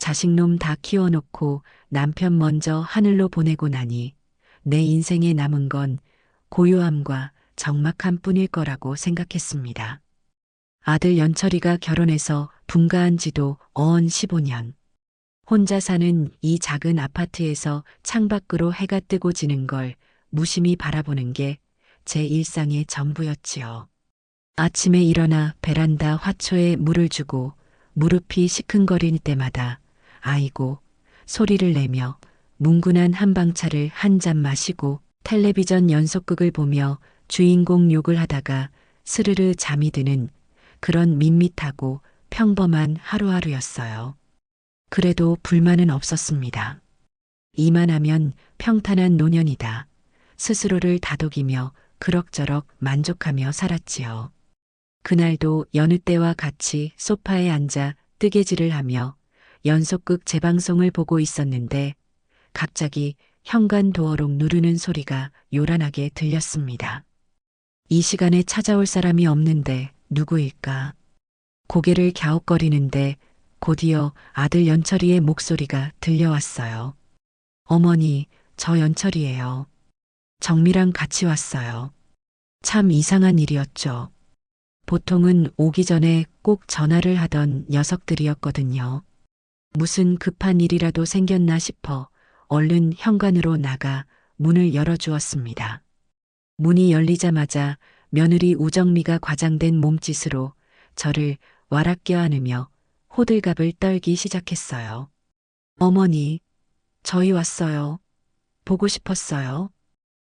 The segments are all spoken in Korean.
자식놈 다 키워놓고 남편 먼저 하늘로 보내고 나니 내 인생에 남은 건 고요함과 적막함 뿐일 거라고 생각했습니다. 아들 연철이가 결혼해서 분가한 지도 어언 15년. 혼자 사는 이 작은 아파트에서 창밖으로 해가 뜨고 지는 걸 무심히 바라보는 게 제 일상의 전부였지요. 아침에 일어나 베란다 화초에 물을 주고 무릎이 시큰거릴 때마다 아이고 소리를 내며 뭉근한 한방차를 한 잔 마시고 텔레비전 연속극을 보며 주인공 욕을 하다가 스르르 잠이 드는 그런 밋밋하고 평범한 하루하루였어요. 그래도 불만은 없었습니다. 이만하면 평탄한 노년이다. 스스로를 다독이며 그럭저럭 만족하며 살았지요. 그날도 여느 때와 같이 소파에 앉아 뜨개질을 하며 연속극 재방송을 보고 있었는데 갑자기 현관 도어록 누르는 소리가 요란하게 들렸습니다. 이 시간에 찾아올 사람이 없는데 누구일까? 고개를 갸웃거리는데 곧이어 아들 연철이의 목소리가 들려왔어요. 어머니, 저 연철이에요. 정미랑 같이 왔어요. 참 이상한 일이었죠. 보통은 오기 전에 꼭 전화를 하던 녀석들이었거든요. 무슨 급한 일이라도 생겼나 싶어 얼른 현관으로 나가 문을 열어주었습니다. 문이 열리자마자 며느리 우정미가 과장된 몸짓으로 저를 와락 껴안으며 호들갑을 떨기 시작했어요. 어머니, 저희 왔어요. 보고 싶었어요.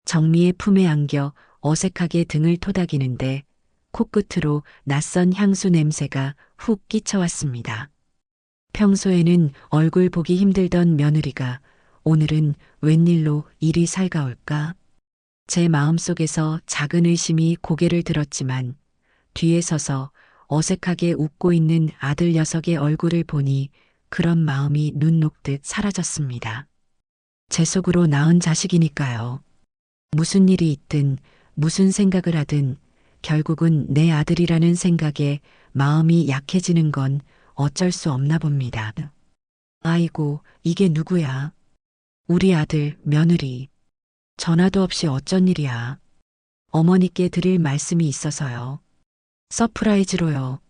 정미의 품에 안겨 어색하게 등을 토닥이는데 코끝으로 낯선 향수 냄새가 훅 끼쳐왔습니다. 평소에는 얼굴 보기 힘들던 며느리가 오늘은 웬일로 이리 살가울까? 제 마음속에서 작은 의심이 고개를 들었지만 뒤에 서서 어색하게 웃고 있는 아들 녀석의 얼굴을 보니 그런 마음이 눈 녹듯 사라졌습니다. 제 속으로 낳은 자식이니까요. 무슨 일이 있든 무슨 생각을 하든 결국은 내 아들이라는 생각에 마음이 약해지는 건 어쩔 수 없나 봅니다. 아이고, 이게 누구야? 우리 아들, 며느리. 전화도 없이 어쩐 일이야. 어머니께 드릴 말씀이 있어서요. 서프라이즈로요.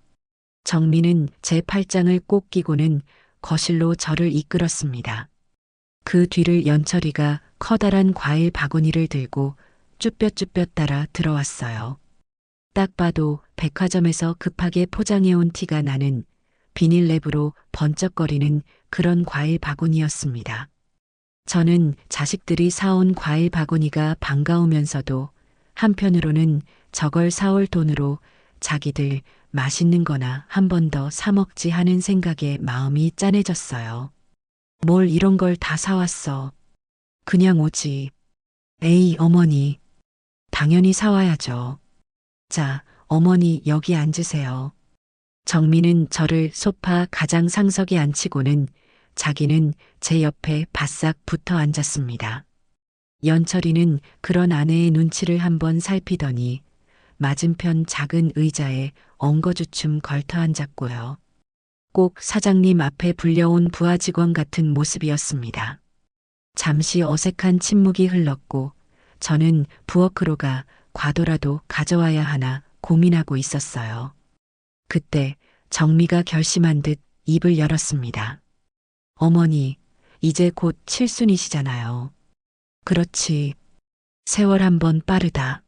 정미는 제 팔짱을 꼭 끼고는 거실로 저를 이끌었습니다. 그 뒤를 연철이가 커다란 과일 바구니를 들고 쭈뼛쭈뼛 따라 들어왔어요. 딱 봐도 백화점에서 급하게 포장해온 티가 나는 비닐랩으로 번쩍거리는 그런 과일 바구니였습니다. 저는 자식들이 사온 과일 바구니가 반가우면서도 한편으로는 저걸 사올 돈으로 자기들 맛있는 거나 한 번 더 사 먹지 하는 생각에 마음이 짠해졌어요. 뭘 이런 걸 다 사왔어. 그냥 오지. 에이, 어머니. 당연히 사와야죠. 자, 어머니 여기 앉으세요. 정미는 저를 소파 가장 상석에 앉히고는 자기는 제 옆에 바싹 붙어 앉았습니다. 연철이는 그런 아내의 눈치를 한번 살피더니 맞은편 작은 의자에 엉거주춤 걸터 앉았고요. 꼭 사장님 앞에 불려온 부하 직원 같은 모습이었습니다. 잠시 어색한 침묵이 흘렀고 저는 부엌으로 과도라도 가져와야 하나 고민하고 있었어요. 그때 정미가 결심한 듯 입을 열었습니다. 어머니, 이제 곧 칠순이시잖아요. 그렇지. 세월 한번 빠르다.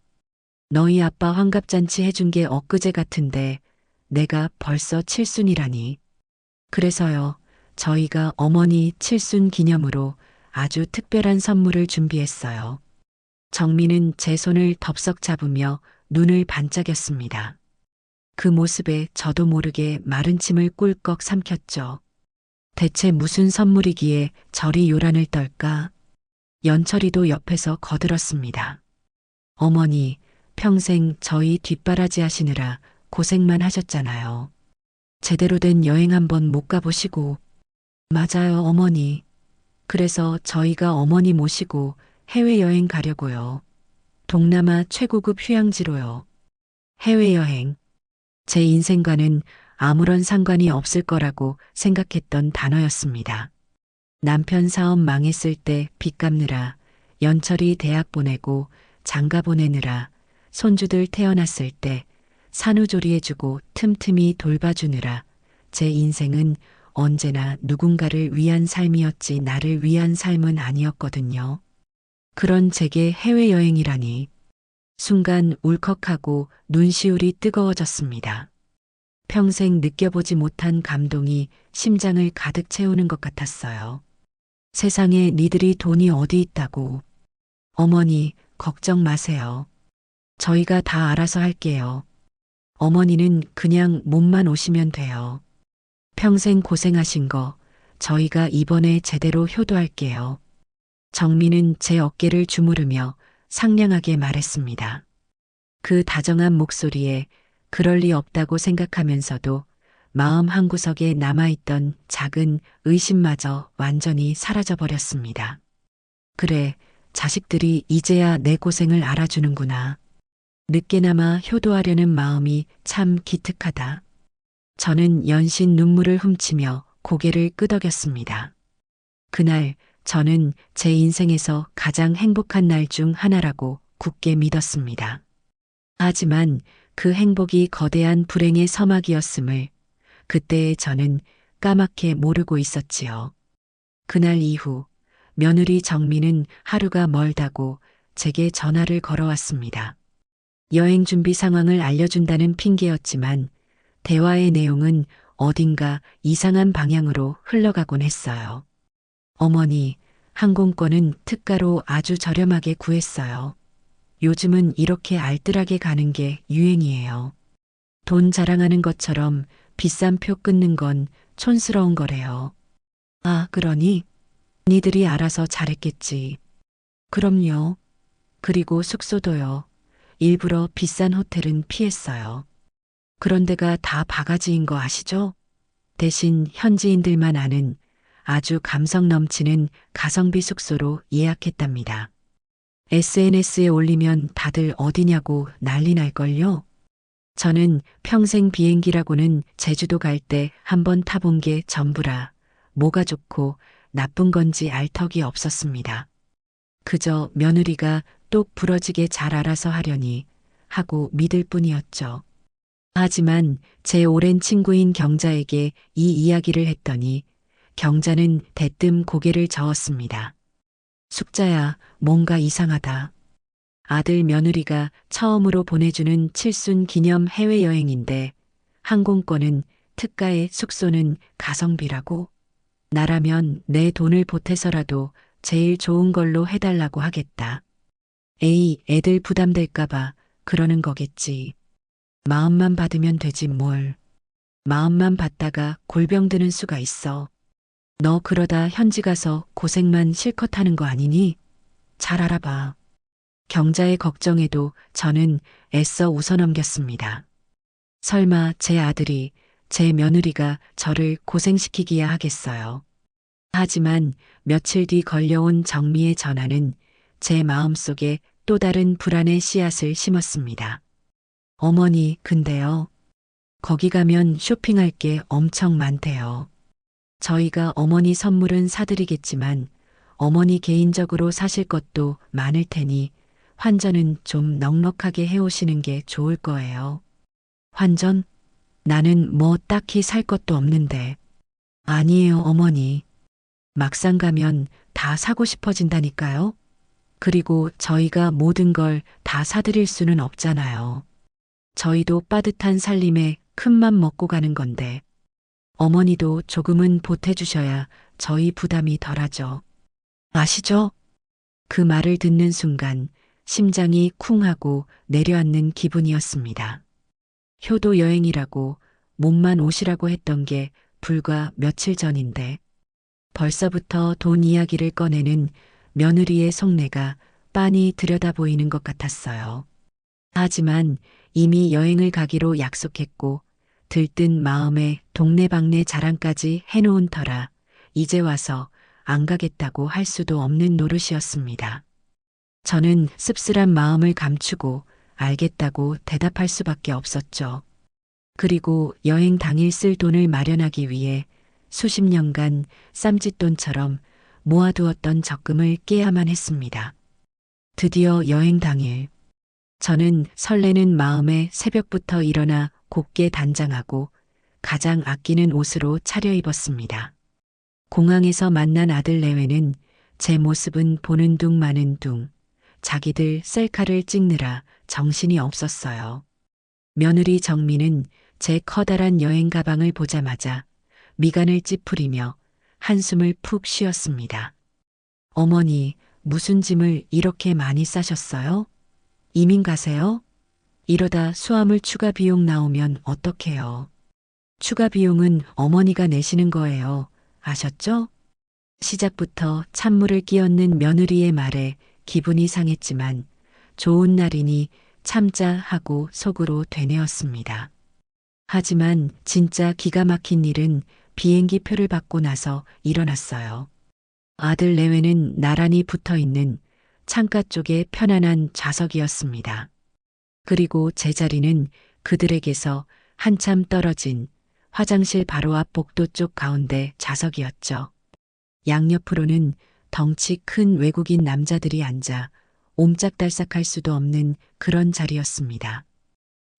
너희 아빠 환갑잔치 해준 게 엊그제 같은데 내가 벌써 칠순이라니. 그래서요, 저희가 어머니 칠순 기념으로 아주 특별한 선물을 준비했어요. 정미는 제 손을 덥석 잡으며 눈을 반짝였습니다. 그 모습에 저도 모르게 마른 침을 꿀꺽 삼켰죠. 대체 무슨 선물이기에 저리 요란을 떨까? 연철이도 옆에서 거들었습니다. 어머니, 평생 저희 뒷바라지 하시느라 고생만 하셨잖아요. 제대로 된 여행 한번 못 가보시고. 맞아요, 어머니. 그래서 저희가 어머니 모시고 해외여행 가려고요. 동남아 최고급 휴양지로요. 해외여행. 제 인생과는 아무런 상관이 없을 거라고 생각했던 단어였습니다. 남편 사업 망했을 때 빚 갚느라, 연철이 대학 보내고 장가 보내느라, 손주들 태어났을 때 산후조리해주고 틈틈이 돌봐주느라 제 인생은 언제나 누군가를 위한 삶이었지 나를 위한 삶은 아니었거든요. 그런 제게 해외여행이라니. 순간 울컥하고 눈시울이 뜨거워졌습니다. 평생 느껴보지 못한 감동이 심장을 가득 채우는 것 같았어요. 세상에 니들이 돈이 어디 있다고. 어머니, 걱정 마세요. 저희가 다 알아서 할게요. 어머니는 그냥 몸만 오시면 돼요. 평생 고생하신 거 저희가 이번에 제대로 효도할게요. 정민은 제 어깨를 주무르며 상냥하게 말했습니다. 그 다정한 목소리에 그럴 리 없다고 생각하면서도 마음 한구석에 남아있던 작은 의심마저 완전히 사라져버렸습니다. 그래, 자식들이 이제야 내 고생을 알아주는구나. 늦게나마 효도하려는 마음이 참 기특하다. 저는 연신 눈물을 훔치며 고개를 끄덕였습니다. 그날 저는 제 인생에서 가장 행복한 날 중 하나라고 굳게 믿었습니다. 하지만 그 행복이 거대한 불행의 서막이었음을 그때의 저는 까맣게 모르고 있었지요. 그날 이후 며느리 정민은 하루가 멀다고 제게 전화를 걸어왔습니다. 여행 준비 상황을 알려준다는 핑계였지만 대화의 내용은 어딘가 이상한 방향으로 흘러가곤 했어요. 어머니, 항공권은 특가로 아주 저렴하게 구했어요. 요즘은 이렇게 알뜰하게 가는 게 유행이에요. 돈 자랑하는 것처럼 비싼 표 끊는 건 촌스러운 거래요. 아, 그러니? 니들이 알아서 잘했겠지. 그럼요. 그리고 숙소도요. 일부러 비싼 호텔은 피했어요. 그런 데가 다 바가지인 거 아시죠? 대신 현지인들만 아는 아주 감성 넘치는 가성비 숙소로 예약했답니다. SNS에 올리면 다들 어디냐고 난리 날걸요? 저는 평생 비행기라고는 제주도 갈 때 한 번 타본 게 전부라 뭐가 좋고 나쁜 건지 알 턱이 없었습니다. 그저 며느리가 똑 부러지게 잘 알아서 하려니 하고 믿을 뿐이었죠. 하지만 제 오랜 친구인 경자에게 이 이야기를 했더니 경자는 대뜸 고개를 저었습니다. 숙자야, 뭔가 이상하다. 아들 며느리가 처음으로 보내주는 칠순 기념 해외여행인데 항공권은 특가에 숙소는 가성비라고? 나라면 내 돈을 보태서라도 제일 좋은 걸로 해달라고 하겠다. 에이, 애들 부담될까봐 그러는 거겠지. 마음만 받으면 되지 뭘. 마음만 받다가 골병 드는 수가 있어. 너 그러다 현지 가서 고생만 실컷 하는 거 아니니? 잘 알아봐. 경자의 걱정에도 저는 애써 웃어넘겼습니다. 설마 제 아들이, 제 며느리가 저를 고생시키기야 하겠어요. 하지만 며칠 뒤 걸려온 정미의 전화는 제 마음속에 또 다른 불안의 씨앗을 심었습니다. 어머니, 근데요. 거기 가면 쇼핑할 게 엄청 많대요. 저희가 어머니 선물은 사드리겠지만 어머니 개인적으로 사실 것도 많을 테니 환전은 좀 넉넉하게 해오시는 게 좋을 거예요. 환전? 나는 뭐 딱히 살 것도 없는데. 아니에요, 어머니. 막상 가면 다 사고 싶어진다니까요. 그리고 저희가 모든 걸 다 사드릴 수는 없잖아요. 저희도 빠듯한 살림에 큰맘 먹고 가는 건데. 어머니도 조금은 보태주셔야 저희 부담이 덜하죠. 아시죠? 그 말을 듣는 순간 심장이 쿵 하고 내려앉는 기분이었습니다. 효도 여행이라고 몸만 오시라고 했던 게 불과 며칠 전인데 벌써부터 돈 이야기를 꺼내는 며느리의 속내가 빤히 들여다 보이는 것 같았어요. 하지만 이미 여행을 가기로 약속했고 들뜬 마음에 동네방네 자랑까지 해놓은 터라 이제 와서 안 가겠다고 할 수도 없는 노릇이었습니다. 저는 씁쓸한 마음을 감추고 알겠다고 대답할 수밖에 없었죠. 그리고 여행 당일 쓸 돈을 마련하기 위해 수십 년간 쌈짓돈처럼 모아두었던 적금을 깨야만 했습니다. 드디어 여행 당일, 저는 설레는 마음에 새벽부터 일어나 곱게 단장하고 가장 아끼는 옷으로 차려입었습니다. 공항에서 만난 아들 내외는 제 모습은 보는 둥 마는 둥, 자기들 셀카를 찍느라 정신이 없었어요. 며느리 정민은 제 커다란 여행 가방을 보자마자 미간을 찌푸리며 한숨을 푹 쉬었습니다. 어머니, 무슨 짐을 이렇게 많이 싸셨어요? 이민 가세요? 이러다 수화물 추가 비용 나오면 어떡해요? 추가 비용은 어머니가 내시는 거예요. 아셨죠? 시작부터 찬물을 끼얹는 며느리의 말에 기분이 상했지만 좋은 날이니 참자 하고 속으로 되뇌었습니다. 하지만 진짜 기가 막힌 일은 비행기 표를 받고 나서 일어났어요. 아들 내외는 나란히 붙어 있는 창가 쪽에 편안한 좌석이었습니다. 그리고 제 자리는 그들에게서 한참 떨어진 화장실 바로 앞 복도 쪽 가운데 좌석이었죠. 양옆으로는 덩치 큰 외국인 남자들이 앉아 옴짝달싹할 수도 없는 그런 자리였습니다.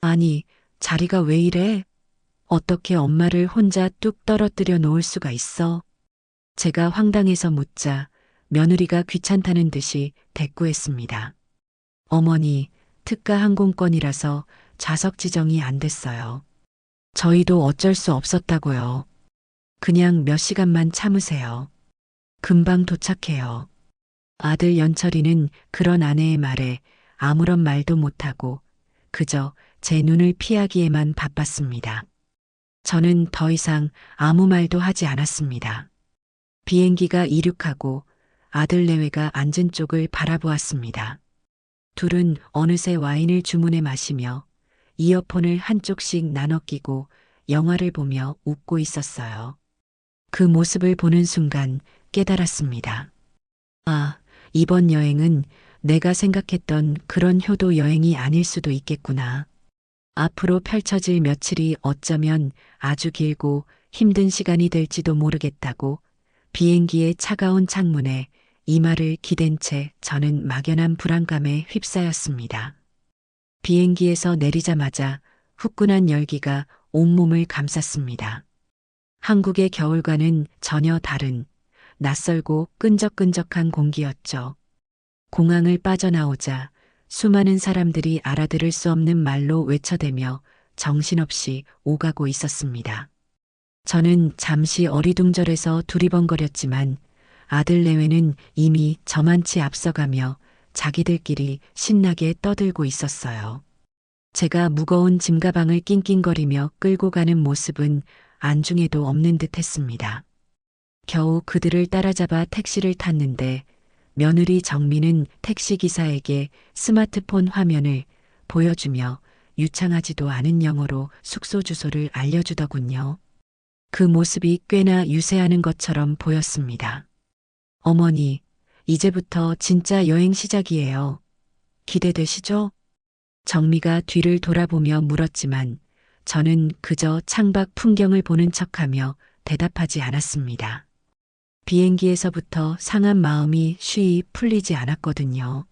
아니, 자리가 왜 이래? 어떻게 엄마를 혼자 뚝 떨어뜨려 놓을 수가 있어? 제가 황당해서 묻자 며느리가 귀찮다는 듯이 대꾸했습니다. 어머니, 특가 항공권이라서 좌석 지정이 안 됐어요. 저희도 어쩔 수 없었다고요. 그냥 몇 시간만 참으세요. 금방 도착해요. 아들 연철이는 그런 아내의 말에 아무런 말도 못하고 그저 제 눈을 피하기에만 바빴습니다. 저는 더 이상 아무 말도 하지 않았습니다. 비행기가 이륙하고 아들 내외가 앉은 쪽을 바라보았습니다. 둘은 어느새 와인을 주문해 마시며 이어폰을 한쪽씩 나눠 끼고 영화를 보며 웃고 있었어요. 그 모습을 보는 순간 깨달았습니다. 아, 이번 여행은 내가 생각했던 그런 효도 여행이 아닐 수도 있겠구나. 앞으로 펼쳐질 며칠이 어쩌면 아주 길고 힘든 시간이 될지도 모르겠다고 비행기의 차가운 창문에 이마를 기댄 채 저는 막연한 불안감에 휩싸였습니다. 비행기에서 내리자마자 후끈한 열기가 온몸을 감쌌습니다. 한국의 겨울과는 전혀 다른 낯설고 끈적끈적한 공기였죠. 공항을 빠져나오자 수많은 사람들이 알아들을 수 없는 말로 외쳐대며 정신없이 오가고 있었습니다. 저는 잠시 어리둥절해서 두리번거렸지만 아들 내외는 이미 저만치 앞서가며 자기들끼리 신나게 떠들고 있었어요. 제가 무거운 짐가방을 낑낑거리며 끌고 가는 모습은 안중에도 없는 듯 했습니다. 겨우 그들을 따라잡아 택시를 탔는데 며느리 정민은 택시기사에게 스마트폰 화면을 보여주며 유창하지도 않은 영어로 숙소 주소를 알려주더군요. 그 모습이 꽤나 유세하는 것처럼 보였습니다. 어머니, 이제부터 진짜 여행 시작이에요. 기대되시죠? 정미가 뒤를 돌아보며 물었지만 저는 그저 창밖 풍경을 보는 척하며 대답하지 않았습니다. 비행기에서부터 상한 마음이 쉬이 풀리지 않았거든요.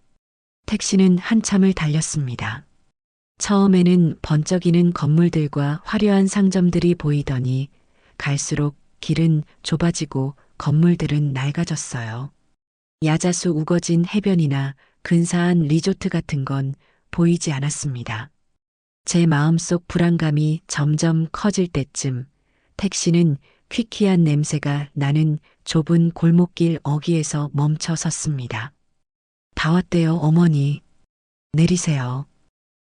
택시는 한참을 달렸습니다. 처음에는 번쩍이는 건물들과 화려한 상점들이 보이더니 갈수록 길은 좁아지고 건물들은 낡아졌어요. 야자수 우거진 해변이나 근사한 리조트 같은 건 보이지 않았습니다. 제 마음속 불안감이 점점 커질 때쯤 택시는 퀴퀴한 냄새가 나는 좁은 골목길 어귀에서 멈춰 섰습니다. 다 왔대요, 어머니. 내리세요.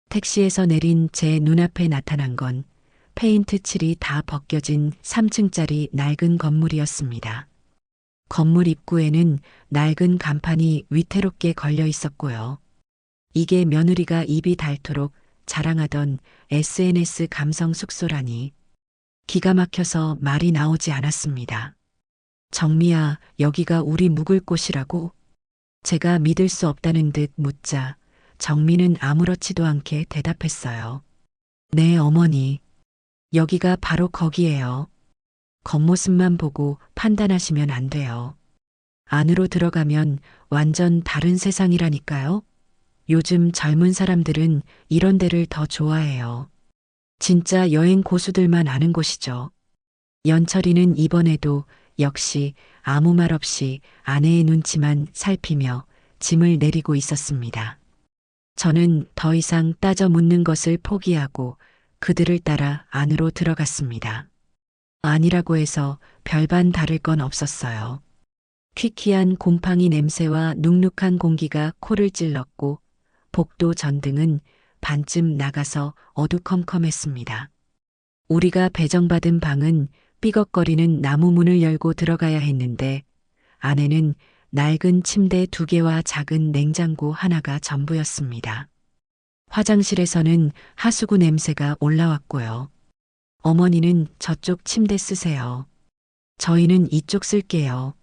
택시에서 내린 제 눈앞에 나타난 건 페인트 칠이 다 벗겨진 3층짜리 낡은 건물이었습니다. 건물 입구에는 낡은 간판이 위태롭게 걸려 있었고요. 이게 며느리가 입이 닳도록 자랑하던 SNS 감성 숙소라니. 기가 막혀서 말이 나오지 않았습니다. 정미야, 여기가 우리 묵을 곳이라고? 제가 믿을 수 없다는 듯 묻자 정미는 아무렇지도 않게 대답했어요. 네, 어머니. 여기가 바로 거기예요. 겉모습만 보고 판단하시면 안 돼요. 안으로 들어가면 완전 다른 세상이라니까요. 요즘 젊은 사람들은 이런 데를 더 좋아해요. 진짜 여행 고수들만 아는 곳이죠. 연철이는 이번에도 역시 아무 말 없이 아내의 눈치만 살피며 짐을 내리고 있었습니다. 저는 더 이상 따져 묻는 것을 포기하고 그들을 따라 안으로 들어갔습니다. 아니라고 해서 별반 다를 건 없었어요. 퀴퀴한 곰팡이 냄새와 눅눅한 공기가 코를 찔렀고 복도 전등은 반쯤 나가서 어두컴컴했습니다. 우리가 배정받은 방은 삐걱거리는 나무 문을 열고 들어가야 했는데 안에는 낡은 침대 2개와 작은 냉장고 하나가 전부였습니다. 화장실에서는 하수구 냄새가 올라왔고요. 어머니는 저쪽 침대 쓰세요. 저희는 이쪽 쓸게요.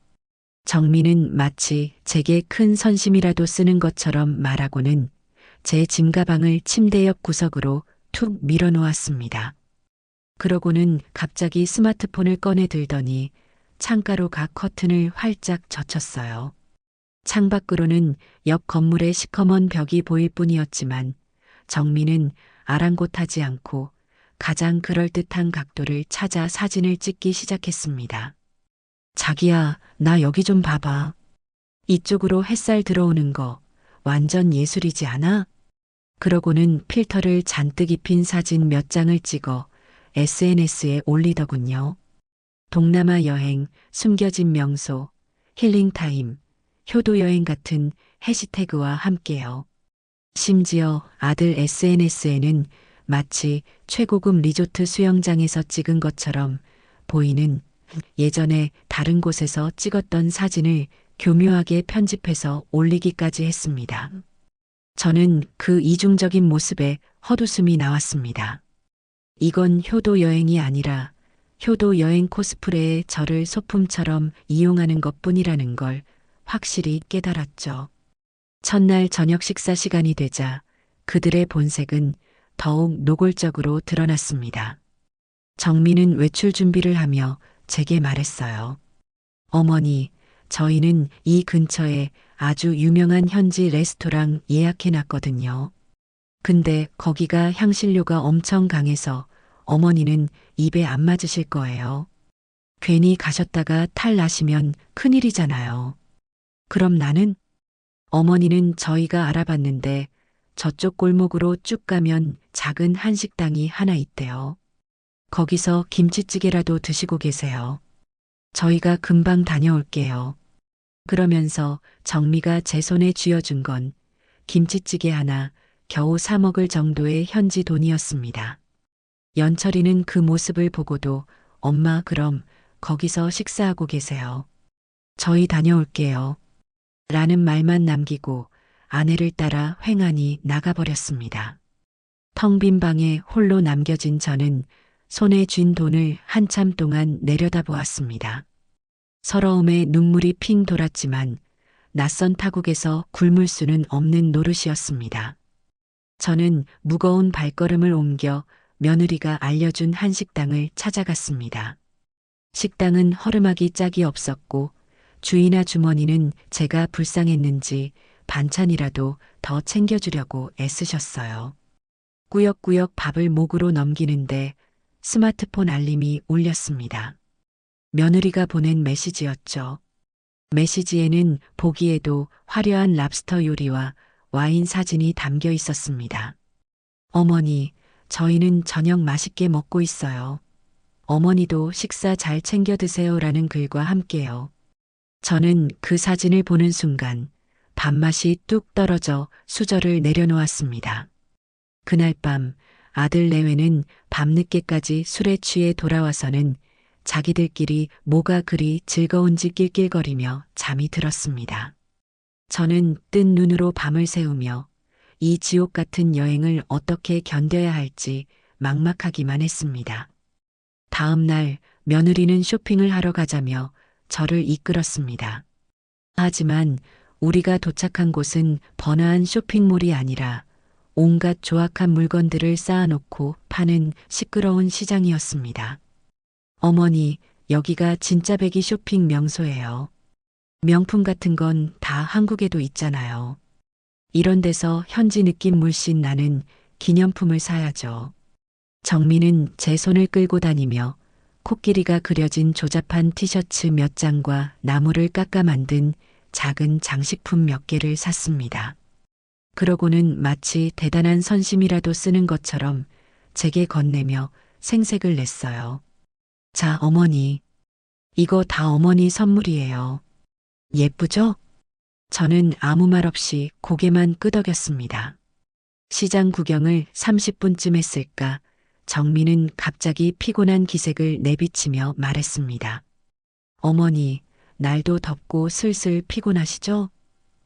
정민은 마치 제게 큰 선심이라도 쓰는 것처럼 말하고는 제 짐가방을 침대 옆 구석으로 툭 밀어놓았습니다. 그러고는 갑자기 스마트폰을 꺼내 들더니 창가로 가 커튼을 활짝 젖혔어요. 창밖으로는 옆 건물의 시커먼 벽이 보일 뿐이었지만 정민은 아랑곳하지 않고 가장 그럴듯한 각도를 찾아 사진을 찍기 시작했습니다. 자기야, 나 여기 좀 봐봐. 이쪽으로 햇살 들어오는 거 완전 예술이지 않아? 그러고는 필터를 잔뜩 입힌 사진 몇 장을 찍어 SNS에 올리더군요. 동남아 여행, 숨겨진 명소, 힐링타임, 효도여행 같은 해시태그와 함께요. 심지어 아들 SNS에는 마치 최고급 리조트 수영장에서 찍은 것처럼 보이는 예전에 다른 곳에서 찍었던 사진을 교묘하게 편집해서 올리기까지 했습니다. 저는 그 이중적인 모습에 헛웃음이 나왔습니다. 이건 효도 여행이 아니라 효도 여행 코스프레에 저를 소품처럼 이용하는 것뿐이라는 걸 확실히 깨달았죠. 첫날 저녁 식사 시간이 되자 그들의 본색은 더욱 노골적으로 드러났습니다. 정민은 외출 준비를 하며 제게 말했어요. 어머니, 저희는 이 근처에 아주 유명한 현지 레스토랑 예약해 놨거든요. 근데 거기가 향신료가 엄청 강해서 어머니는 입에 안 맞으실 거예요. 괜히 가셨다가 탈 나시면 큰일이잖아요. 그럼 나는? 어머니는 저희가 알아봤는데 저쪽 골목으로 쭉 가면 작은 한식당이 하나 있대요. 거기서 김치찌개라도 드시고 계세요. 저희가 금방 다녀올게요. 그러면서 정미가 제 손에 쥐어준 건 김치찌개 하나 겨우 사 먹을 정도의 현지 돈이었습니다. 연철이는 그 모습을 보고도 엄마 그럼 거기서 식사하고 계세요. 저희 다녀올게요. 라는 말만 남기고 아내를 따라 횡하니 나가버렸습니다. 텅 빈 방에 홀로 남겨진 저는 손에 쥔 돈을 한참 동안 내려다보았습니다. 서러움에 눈물이 핑 돌았지만 낯선 타국에서 굶을 수는 없는 노릇이었습니다. 저는 무거운 발걸음을 옮겨 며느리가 알려준 한식당을 찾아갔습니다. 식당은 허름하기 짝이 없었고 주인아 주머니는 제가 불쌍했는지 반찬이라도 더 챙겨주려고 애쓰셨어요. 꾸역꾸역 밥을 목으로 넘기는데 스마트폰 알림이 울렸습니다. 며느리가 보낸 메시지였죠. 메시지에는 보기에도 화려한 랍스터 요리와 와인 사진이 담겨 있었습니다. 어머니, 저희는 저녁 맛있게 먹고 있어요. 어머니도 식사 잘 챙겨 드세요라는 글과 함께요. 저는 그 사진을 보는 순간 밥맛이 뚝 떨어져 수저를 내려놓았습니다. 그날 밤 아들 내외는 밤늦게까지 술에 취해 돌아와서는 자기들끼리 뭐가 그리 즐거운지 낄낄거리며 잠이 들었습니다. 저는 뜬 눈으로 밤을 새우며 이 지옥 같은 여행을 어떻게 견뎌야 할지 막막하기만 했습니다. 다음 날 며느리는 쇼핑을 하러 가자며 저를 이끌었습니다. 하지만 우리가 도착한 곳은 번화한 쇼핑몰이 아니라 온갖 조악한 물건들을 쌓아놓고 파는 시끄러운 시장이었습니다. 어머니, 여기가 진짜 백이 쇼핑 명소예요. 명품 같은 건 다 한국에도 있잖아요. 이런 데서 현지 느낌 물씬 나는 기념품을 사야죠. 정민은 제 손을 끌고 다니며 코끼리가 그려진 조잡한 티셔츠 몇 장과 나무를 깎아 만든 작은 장식품 몇 개를 샀습니다. 그러고는 마치 대단한 선심이라도 쓰는 것처럼 제게 건네며 생색을 냈어요. 자, 어머니. 이거 다 어머니 선물이에요. 예쁘죠? 저는 아무 말 없이 고개만 끄덕였습니다. 시장 구경을 30분쯤 했을까 정민은 갑자기 피곤한 기색을 내비치며 말했습니다. 어머니, 날도 덥고 슬슬 피곤하시죠?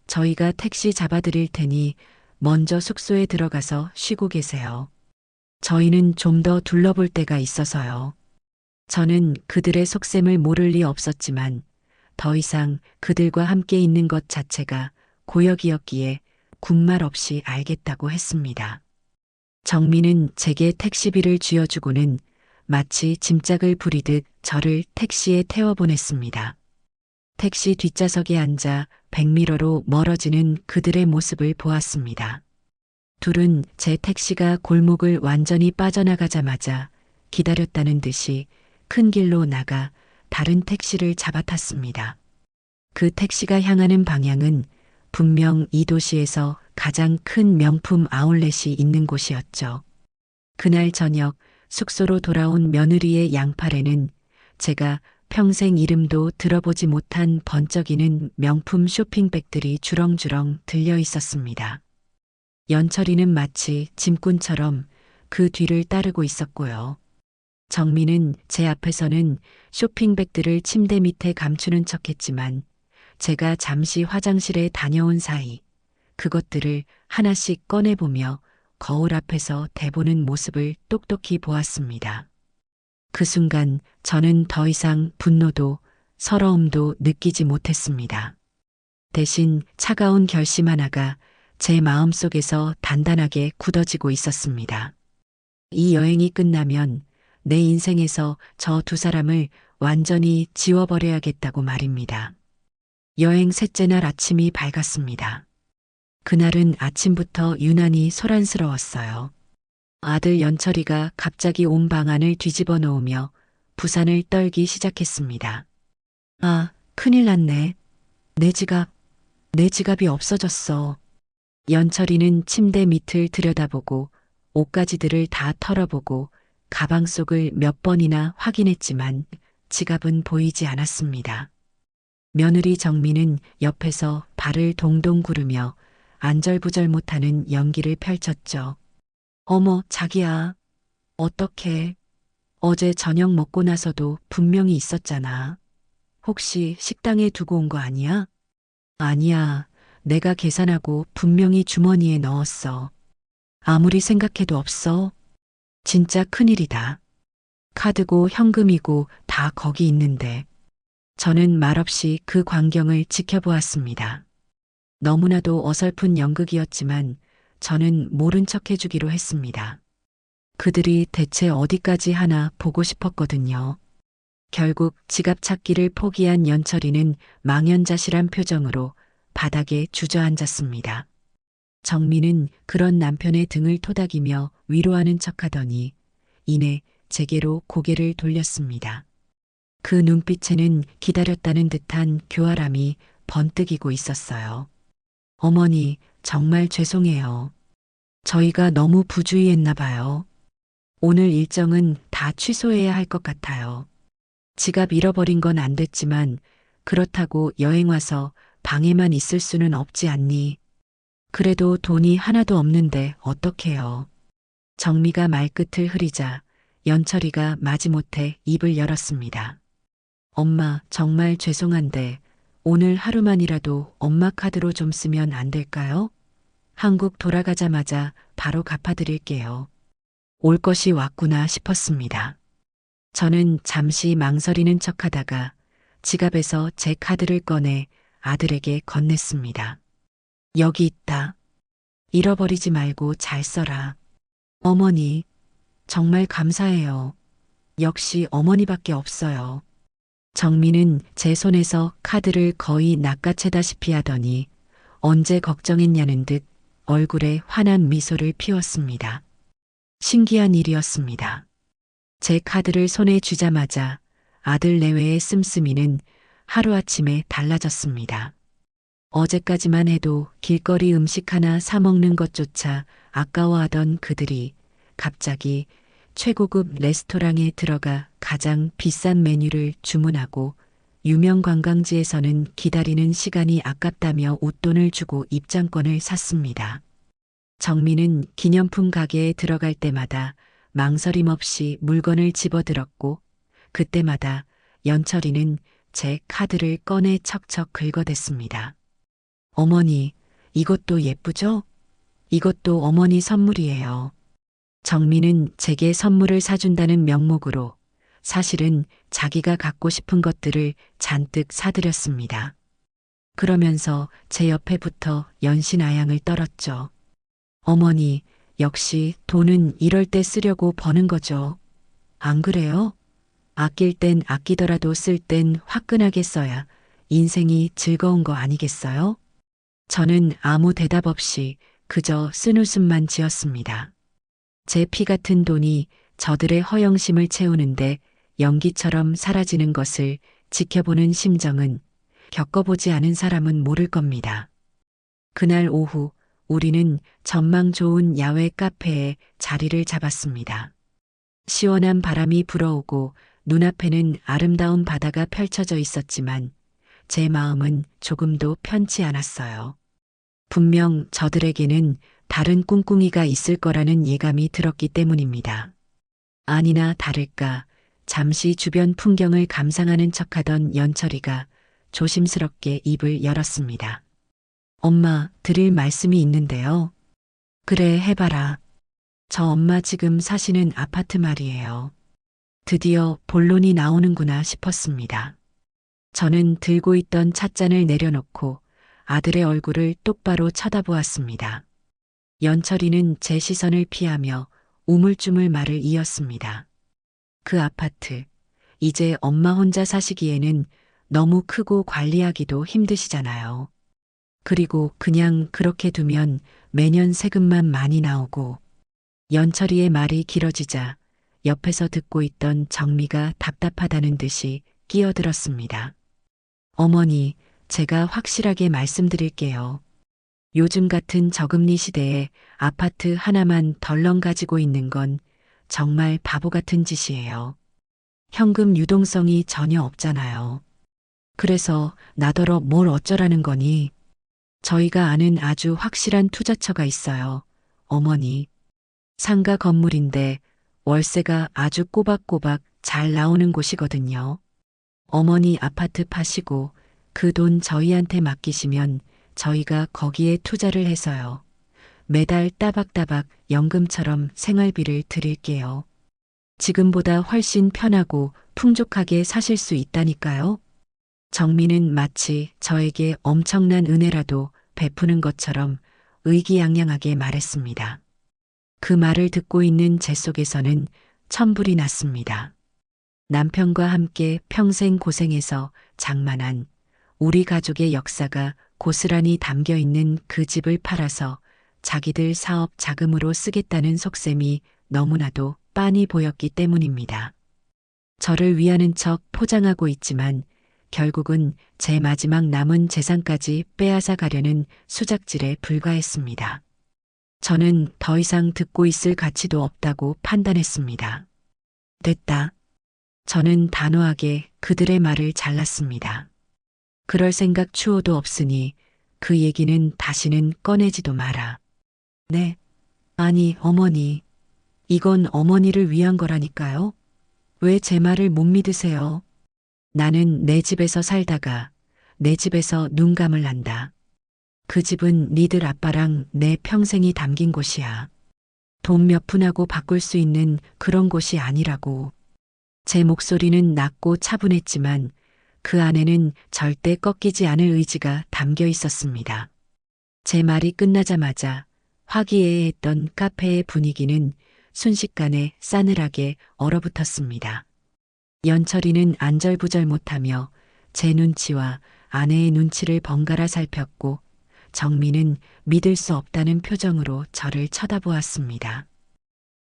저희가 택시 잡아드릴 테니 먼저 숙소에 들어가서 쉬고 계세요. 저희는 좀 더 둘러볼 데가 있어서요. 저는 그들의 속셈을 모를 리 없었지만 더 이상 그들과 함께 있는 것 자체가 고역이었기에 군말 없이 알겠다고 했습니다. 정민은 제게 택시비를 쥐어주고는 마치 짐짝을 부리듯 저를 택시에 태워보냈습니다. 택시 뒷좌석에 앉아 백미러로 멀어지는 그들의 모습을 보았습니다. 둘은 제 택시가 골목을 완전히 빠져나가자마자 기다렸다는 듯이 큰 길로 나가 다른 택시를 잡아탔습니다. 그 택시가 향하는 방향은 분명 이 도시에서 가장 큰 명품 아울렛이 있는 곳이었죠. 그날 저녁 숙소로 돌아온 며느리의 양팔에는 제가 평생 이름도 들어보지 못한 번쩍이는 명품 쇼핑백들이 주렁주렁 들려 있었습니다. 연철이는 마치 짐꾼처럼 그 뒤를 따르고 있었고요. 정민은 제 앞에서는 쇼핑백들을 침대 밑에 감추는 척했지만 제가 잠시 화장실에 다녀온 사이 그것들을 하나씩 꺼내보며 거울 앞에서 대보는 모습을 똑똑히 보았습니다. 그 순간 저는 더 이상 분노도 서러움도 느끼지 못했습니다. 대신 차가운 결심 하나가 제 마음속에서 단단하게 굳어지고 있었습니다. 이 여행이 끝나면 내 인생에서 저 두 사람을 완전히 지워버려야겠다고 말입니다. 여행 셋째 날 아침이 밝았습니다. 그날은 아침부터 유난히 소란스러웠어요. 아들 연철이가 갑자기 온 방안을 뒤집어 놓으며 부산을 떨기 시작했습니다. 아, 큰일 났네. 내 지갑이 없어졌어. 연철이는 침대 밑을 들여다보고 옷가지들을 다 털어보고 가방 속을 몇 번이나 확인했지만 지갑은 보이지 않았습니다. 며느리 정민은 옆에서 발을 동동 구르며 안절부절 못하는 연기를 펼쳤죠. 어머, 자기야. 어떡해. 어제 저녁 먹고 나서도 분명히 있었잖아. 혹시 식당에 두고 온 거 아니야? 아니야. 내가 계산하고 분명히 주머니에 넣었어. 아무리 생각해도 없어. 진짜 큰일이다. 카드고 현금이고 다 거기 있는데. 저는 말없이 그 광경을 지켜보았습니다. 너무나도 어설픈 연극이었지만 저는 모른 척 해주기로 했습니다. 그들이 대체 어디까지 하나 보고 싶었거든요. 결국 지갑 찾기를 포기한 연철이는 망연자실한 표정으로 바닥에 주저앉았습니다. 정민은 그런 남편의 등을 토닥이며 위로하는 척하더니 이내 제게로 고개를 돌렸습니다. 그 눈빛에는 기다렸다는 듯한 교활함이 번뜩이고 있었어요. 어머니, 정말 죄송해요. 저희가 너무 부주의했나 봐요. 오늘 일정은 다 취소해야 할 것 같아요. 지갑 잃어버린 건 안 됐지만 그렇다고 여행 와서 방에만 있을 수는 없지 않니? 그래도 돈이 하나도 없는데 어떡해요. 정미가 말끝을 흐리자 연철이가 마지못해 입을 열었습니다. 엄마, 정말 죄송한데 오늘 하루만이라도 엄마 카드로 좀 쓰면 안 될까요? 한국 돌아가자마자 바로 갚아드릴게요. 올 것이 왔구나 싶었습니다. 저는 잠시 망설이는 척하다가 지갑에서 제 카드를 꺼내 아들에게 건넸습니다. 여기 있다. 잃어버리지 말고 잘 써라. 어머니, 정말 감사해요. 역시 어머니밖에 없어요. 정민은 제 손에서 카드를 거의 낚아채다시피 하더니 언제 걱정했냐는 듯 얼굴에 환한 미소를 피웠습니다. 신기한 일이었습니다. 제 카드를 손에 쥐자마자 아들 내외의 씀씀이는 하루아침에 달라졌습니다. 어제까지만 해도 길거리 음식 하나 사 먹는 것조차 아까워하던 그들이 갑자기 최고급 레스토랑에 들어가 가장 비싼 메뉴를 주문하고 유명 관광지에서는 기다리는 시간이 아깝다며 웃돈을 주고 입장권을 샀습니다. 정민은 기념품 가게에 들어갈 때마다 망설임 없이 물건을 집어들었고 그때마다 연철이는 제 카드를 꺼내 척척 긁어댔습니다. 어머니, 이것도 예쁘죠? 이것도 어머니 선물이에요. 정민은 제게 선물을 사준다는 명목으로 사실은 자기가 갖고 싶은 것들을 잔뜩 사들였습니다. 그러면서 제 옆에 붙어 연신아양을 떨었죠. 어머니, 역시 돈은 이럴 때 쓰려고 버는 거죠. 안 그래요? 아낄 땐 아끼더라도 쓸 땐 화끈하게 써야 인생이 즐거운 거 아니겠어요? 저는 아무 대답 없이 그저 쓴웃음만 지었습니다. 제 피 같은 돈이 저들의 허영심을 채우는데 연기처럼 사라지는 것을 지켜보는 심정은 겪어보지 않은 사람은 모를 겁니다. 그날 오후 우리는 전망 좋은 야외 카페에 자리를 잡았습니다. 시원한 바람이 불어오고 눈앞에는 아름다운 바다가 펼쳐져 있었지만 제 마음은 조금도 편치 않았어요. 분명 저들에게는 다른 꿍꿍이가 있을 거라는 예감이 들었기 때문입니다. 아니나 다를까 잠시 주변 풍경을 감상하는 척하던 연철이가 조심스럽게 입을 열었습니다. 엄마, 드릴 말씀이 있는데요. 그래, 해봐라. 저 엄마 지금 사시는 아파트 말이에요. 드디어 본론이 나오는구나 싶었습니다. 저는 들고 있던 찻잔을 내려놓고 아들의 얼굴을 똑바로 쳐다보았습니다. 연철이는 제 시선을 피하며 우물쭈물 말을 이었습니다. 그 아파트, 이제 엄마 혼자 사시기에는 너무 크고 관리하기도 힘드시잖아요. 그리고 그냥 그렇게 두면 매년 세금만 많이 나오고. 연철이의 말이 길어지자 옆에서 듣고 있던 정미가 답답하다는 듯이 끼어들었습니다. 어머니, 제가 확실하게 말씀드릴게요. 요즘 같은 저금리 시대에 아파트 하나만 덜렁 가지고 있는 건 정말 바보 같은 짓이에요. 현금 유동성이 전혀 없잖아요. 그래서 나더러 뭘 어쩌라는 거니? 저희가 아는 아주 확실한 투자처가 있어요. 어머니. 상가 건물인데 월세가 아주 꼬박꼬박 잘 나오는 곳이거든요. 어머니 아파트 파시고 그 돈 저희한테 맡기시면 저희가 거기에 투자를 해서요. 매달 따박따박 연금처럼 생활비를 드릴게요. 지금보다 훨씬 편하고 풍족하게 사실 수 있다니까요. 정민은 마치 저에게 엄청난 은혜라도 베푸는 것처럼 의기양양하게 말했습니다. 그 말을 듣고 있는 제 속에서는 천불이 났습니다. 남편과 함께 평생 고생해서 장만한 우리 가족의 역사가 고스란히 담겨 있는 그 집을 팔아서 자기들 사업 자금으로 쓰겠다는 속셈이 너무나도 빤히 보였기 때문입니다. 저를 위하는 척 포장하고 있지만 결국은 제 마지막 남은 재산까지 빼앗아 가려는 수작질에 불과했습니다. 저는 더 이상 듣고 있을 가치도 없다고 판단했습니다. 됐다. 저는 단호하게 그들의 말을 잘랐습니다. 그럴 생각 추호도 없으니 그 얘기는 다시는 꺼내지도 마라. 네. 아니, 어머니. 이건 어머니를 위한 거라니까요. 왜 제 말을 못 믿으세요? 나는 내 집에서 살다가 내 집에서 눈 감을란다. 그 집은 니들 아빠랑 내 평생이 담긴 곳이야. 돈 몇 푼하고 바꿀 수 있는 그런 곳이 아니라고. 제 목소리는 낮고 차분했지만 그 안에는 절대 꺾이지 않을 의지가 담겨 있었습니다. 제 말이 끝나자마자 화기애애했던 카페의 분위기는 순식간에 싸늘하게 얼어붙었습니다. 연철이는 안절부절 못하며 제 눈치와 아내의 눈치를 번갈아 살폈고 정민은 믿을 수 없다는 표정으로 저를 쳐다보았습니다.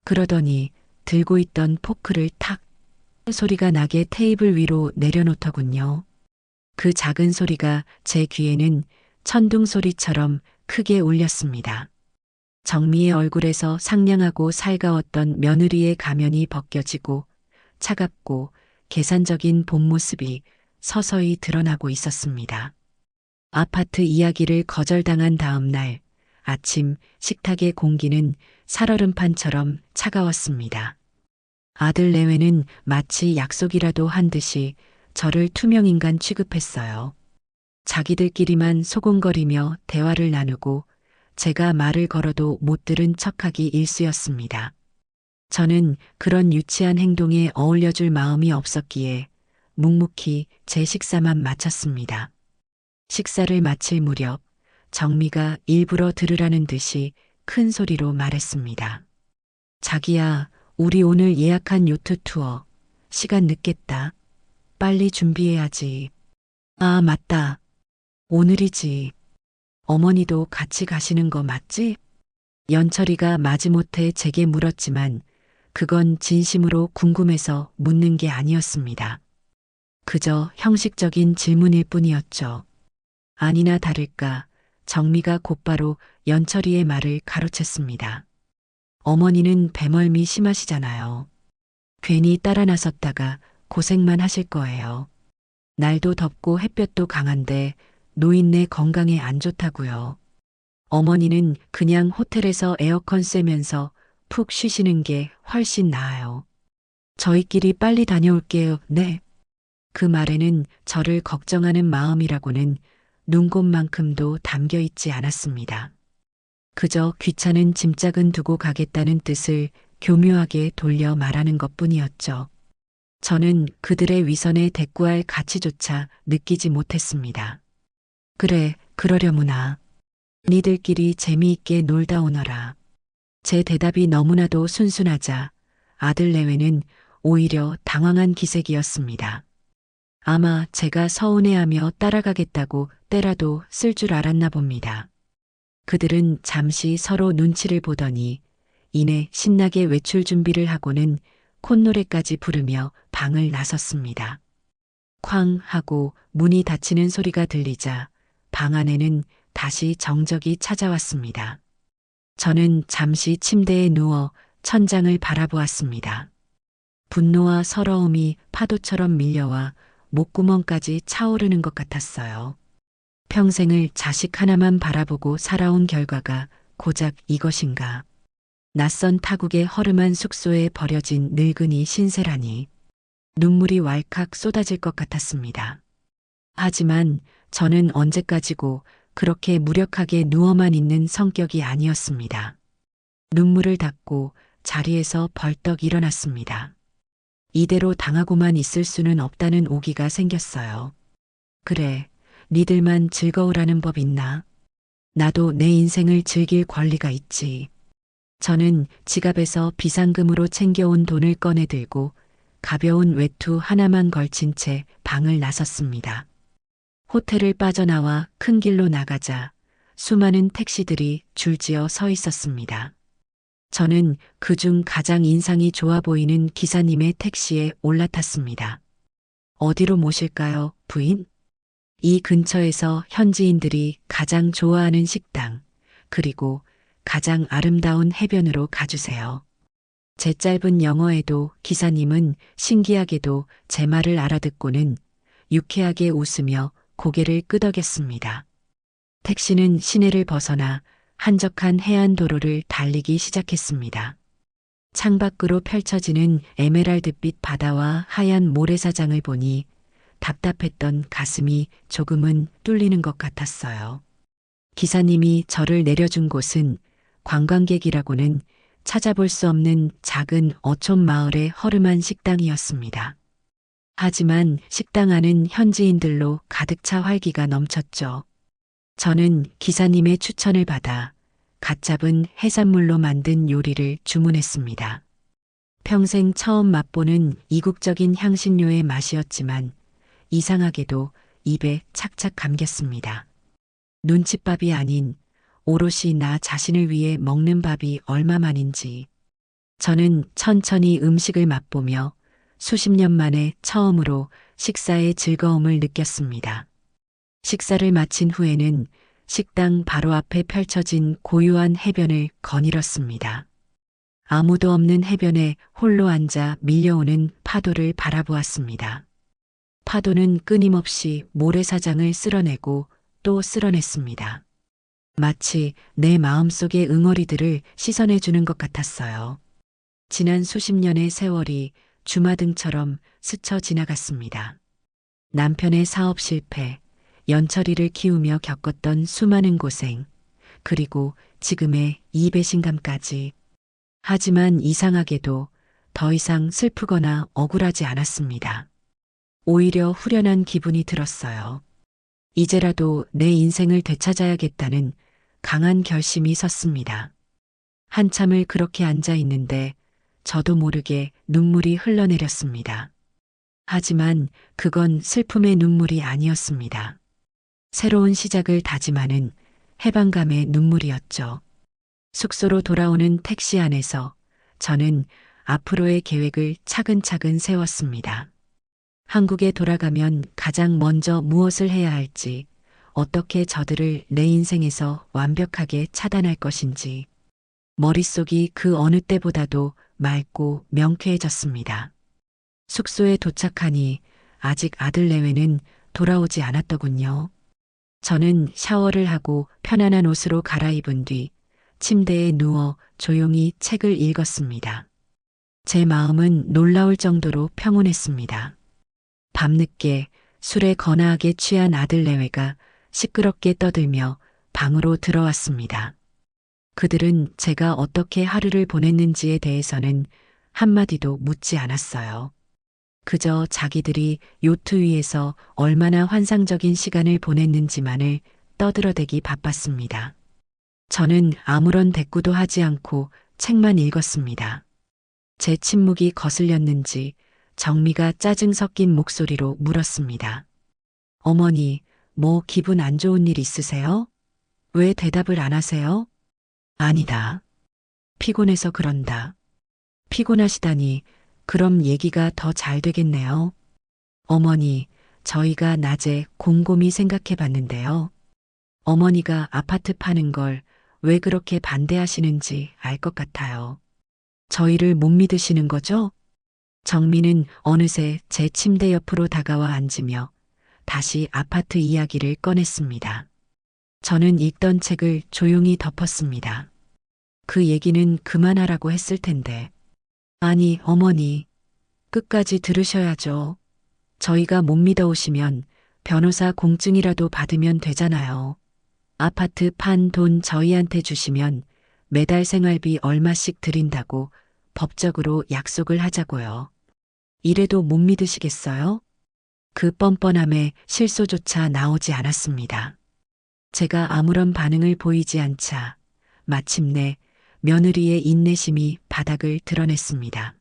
그러더니 들고 있던 포크를 탁 소리가 나게 테이블 위로 내려놓더군요. 그 작은 소리가 제 귀에는 천둥 소리처럼 크게 울렸습니다. 정미의 얼굴에서 상냥하고 살가웠던 며느리의 가면이 벗겨지고 차갑고 계산적인 본 모습이 서서히 드러나고 있었습니다. 아파트 이야기를 거절당한 다음 날 아침 식탁의 공기는 살얼음판처럼 차가웠습니다. 아들 내외는 마치 약속이라도 한 듯이 저를 투명인간 취급했어요. 자기들끼리만 소곤거리며 대화를 나누고 제가 말을 걸어도 못 들은 척하기 일쑤였습니다. 저는 그런 유치한 행동에 어울려줄 마음이 없었기에 묵묵히 제 식사만 마쳤습니다. 식사를 마칠 무렵 정미가 일부러 들으라는 듯이 큰 소리로 말했습니다. 자기야, 우리 오늘 예약한 요트 투어. 시간 늦겠다. 빨리 준비해야지. 아, 맞다. 오늘이지. 어머니도 같이 가시는 거 맞지? 연철이가 마지못해 제게 물었지만 그건 진심으로 궁금해서 묻는 게 아니었습니다. 그저 형식적인 질문일 뿐이었죠. 아니나 다를까 정미가 곧바로 연철이의 말을 가로챘습니다. 어머니는 배멀미 심하시잖아요. 괜히 따라 나섰다가 고생만 하실 거예요. 날도 덥고 햇볕도 강한데 노인네 건강에 안 좋다고요. 어머니는 그냥 호텔에서 에어컨 쐬면서 푹 쉬시는 게 훨씬 나아요. 저희끼리 빨리 다녀올게요. 네. 그 말에는 저를 걱정하는 마음이라고는 눈곱만큼도 담겨 있지 않았습니다. 그저 귀찮은 짐짝은 두고 가겠다는 뜻을 교묘하게 돌려 말하는 것뿐이었죠. 저는 그들의 위선에 대꾸할 가치조차 느끼지 못했습니다. 그래, 그러려무나. 니들끼리 재미있게 놀다 오너라. 제 대답이 너무나도 순순하자 아들 내외는 오히려 당황한 기색이었습니다. 아마 제가 서운해하며 따라가겠다고 때라도 쓸 줄 알았나 봅니다. 그들은 잠시 서로 눈치를 보더니 이내 신나게 외출 준비를 하고는 콧노래까지 부르며 방을 나섰습니다. 쾅 하고 문이 닫히는 소리가 들리자 방 안에는 다시 정적이 찾아왔습니다. 저는 잠시 침대에 누워 천장을 바라보았습니다. 분노와 서러움이 파도처럼 밀려와 목구멍까지 차오르는 것 같았어요. 평생을 자식 하나만 바라보고 살아온 결과가 고작 이것인가. 낯선 타국의 허름한 숙소에 버려진 늙은이 신세라니. 눈물이 왈칵 쏟아질 것 같았습니다. 하지만 저는 언제까지고 그렇게 무력하게 누워만 있는 성격이 아니었습니다. 눈물을 닦고 자리에서 벌떡 일어났습니다. 이대로 당하고만 있을 수는 없다는 오기가 생겼어요. 그래, 니들만 즐거우라는 법 있나? 나도 내 인생을 즐길 권리가 있지. 저는 지갑에서 비상금으로 챙겨온 돈을 꺼내 들고 가벼운 외투 하나만 걸친 채 방을 나섰습니다. 호텔을 빠져나와 큰 길로 나가자 수많은 택시들이 줄지어 서 있었습니다. 저는 그중 가장 인상이 좋아 보이는 기사님의 택시에 올라탔습니다. 어디로 모실까요, 부인? 이 근처에서 현지인들이 가장 좋아하는 식당, 그리고 가장 아름다운 해변으로 가주세요. 제 짧은 영어에도 기사님은 신기하게도 제 말을 알아듣고는 유쾌하게 웃으며 고개를 끄덕였습니다. 택시는 시내를 벗어나 한적한 해안도로를 달리기 시작했습니다. 창밖으로 펼쳐지는 에메랄드빛 바다와 하얀 모래사장을 보니 답답했던 가슴이 조금은 뚫리는 것 같았어요. 기사님이 저를 내려준 곳은 관광객이라고는 찾아볼 수 없는 작은 어촌 마을의 허름한 식당이었습니다. 하지만 식당 안은 현지인들로 가득 차 활기가 넘쳤죠. 저는 기사님의 추천을 받아 갓 잡은 해산물로 만든 요리를 주문했습니다. 평생 처음 맛보는 이국적인 향신료의 맛이었지만 이상하게도 입에 착착 감겼습니다. 눈칫밥이 아닌 오롯이 나 자신을 위해 먹는 밥이 얼마만인지 저는 천천히 음식을 맛보며 수십 년 만에 처음으로 식사의 즐거움을 느꼈습니다. 식사를 마친 후에는 식당 바로 앞에 펼쳐진 고요한 해변을 거닐었습니다. 아무도 없는 해변에 홀로 앉아 밀려오는 파도를 바라보았습니다. 파도는 끊임없이 모래사장을 쓸어내고 또 쓸어냈습니다. 마치 내 마음속의 응어리들을 씻어내 주는 것 같았어요. 지난 수십 년의 세월이 주마등처럼 스쳐 지나갔습니다. 남편의 사업 실패, 연철이를 키우며 겪었던 수많은 고생, 그리고 지금의 이 배신감까지. 하지만 이상하게도 더 이상 슬프거나 억울하지 않았습니다. 오히려 후련한 기분이 들었어요. 이제라도 내 인생을 되찾아야겠다는 강한 결심이 섰습니다. 한참을 그렇게 앉아 있는데 저도 모르게 눈물이 흘러내렸습니다. 하지만 그건 슬픔의 눈물이 아니었습니다. 새로운 시작을 다짐하는 해방감의 눈물이었죠. 숙소로 돌아오는 택시 안에서 저는 앞으로의 계획을 차근차근 세웠습니다. 한국에 돌아가면 가장 먼저 무엇을 해야 할지, 어떻게 저들을 내 인생에서 완벽하게 차단할 것인지, 머릿속이 그 어느 때보다도 맑고 명쾌해졌습니다. 숙소에 도착하니 아직 아들 내외는 돌아오지 않았더군요. 저는 샤워를 하고 편안한 옷으로 갈아입은 뒤 침대에 누워 조용히 책을 읽었습니다. 제 마음은 놀라울 정도로 평온했습니다. 밤늦게 술에 거나하게 취한 아들 내외가 시끄럽게 떠들며 방으로 들어왔습니다. 그들은 제가 어떻게 하루를 보냈는지에 대해서는 한마디도 묻지 않았어요. 그저 자기들이 요트 위에서 얼마나 환상적인 시간을 보냈는지만을 떠들어대기 바빴습니다. 저는 아무런 대꾸도 하지 않고 책만 읽었습니다. 제 침묵이 거슬렸는지 정미가 짜증 섞인 목소리로 물었습니다. 어머니, 뭐 기분 안 좋은 일 있으세요? 왜 대답을 안 하세요? 아니다. 피곤해서 그런다. 피곤하시다니 그럼 얘기가 더 잘 되겠네요. 어머니, 저희가 낮에 곰곰이 생각해 봤는데요. 어머니가 아파트 파는 걸 왜 그렇게 반대하시는지 알 것 같아요. 저희를 못 믿으시는 거죠? 정민은 어느새 제 침대 옆으로 다가와 앉으며 다시 아파트 이야기를 꺼냈습니다. 저는 읽던 책을 조용히 덮었습니다. 그 얘기는 그만하라고 했을 텐데. 아니, 어머니, 끝까지 들으셔야죠. 저희가 못 믿어오시면 변호사 공증이라도 받으면 되잖아요. 아파트 판 돈 저희한테 주시면 매달 생활비 얼마씩 드린다고 법적으로 약속을 하자고요. 이래도 못 믿으시겠어요? 그 뻔뻔함에 실소조차 나오지 않았습니다. 제가 아무런 반응을 보이지 않자 마침내 며느리의 인내심이 바닥을 드러냈습니다.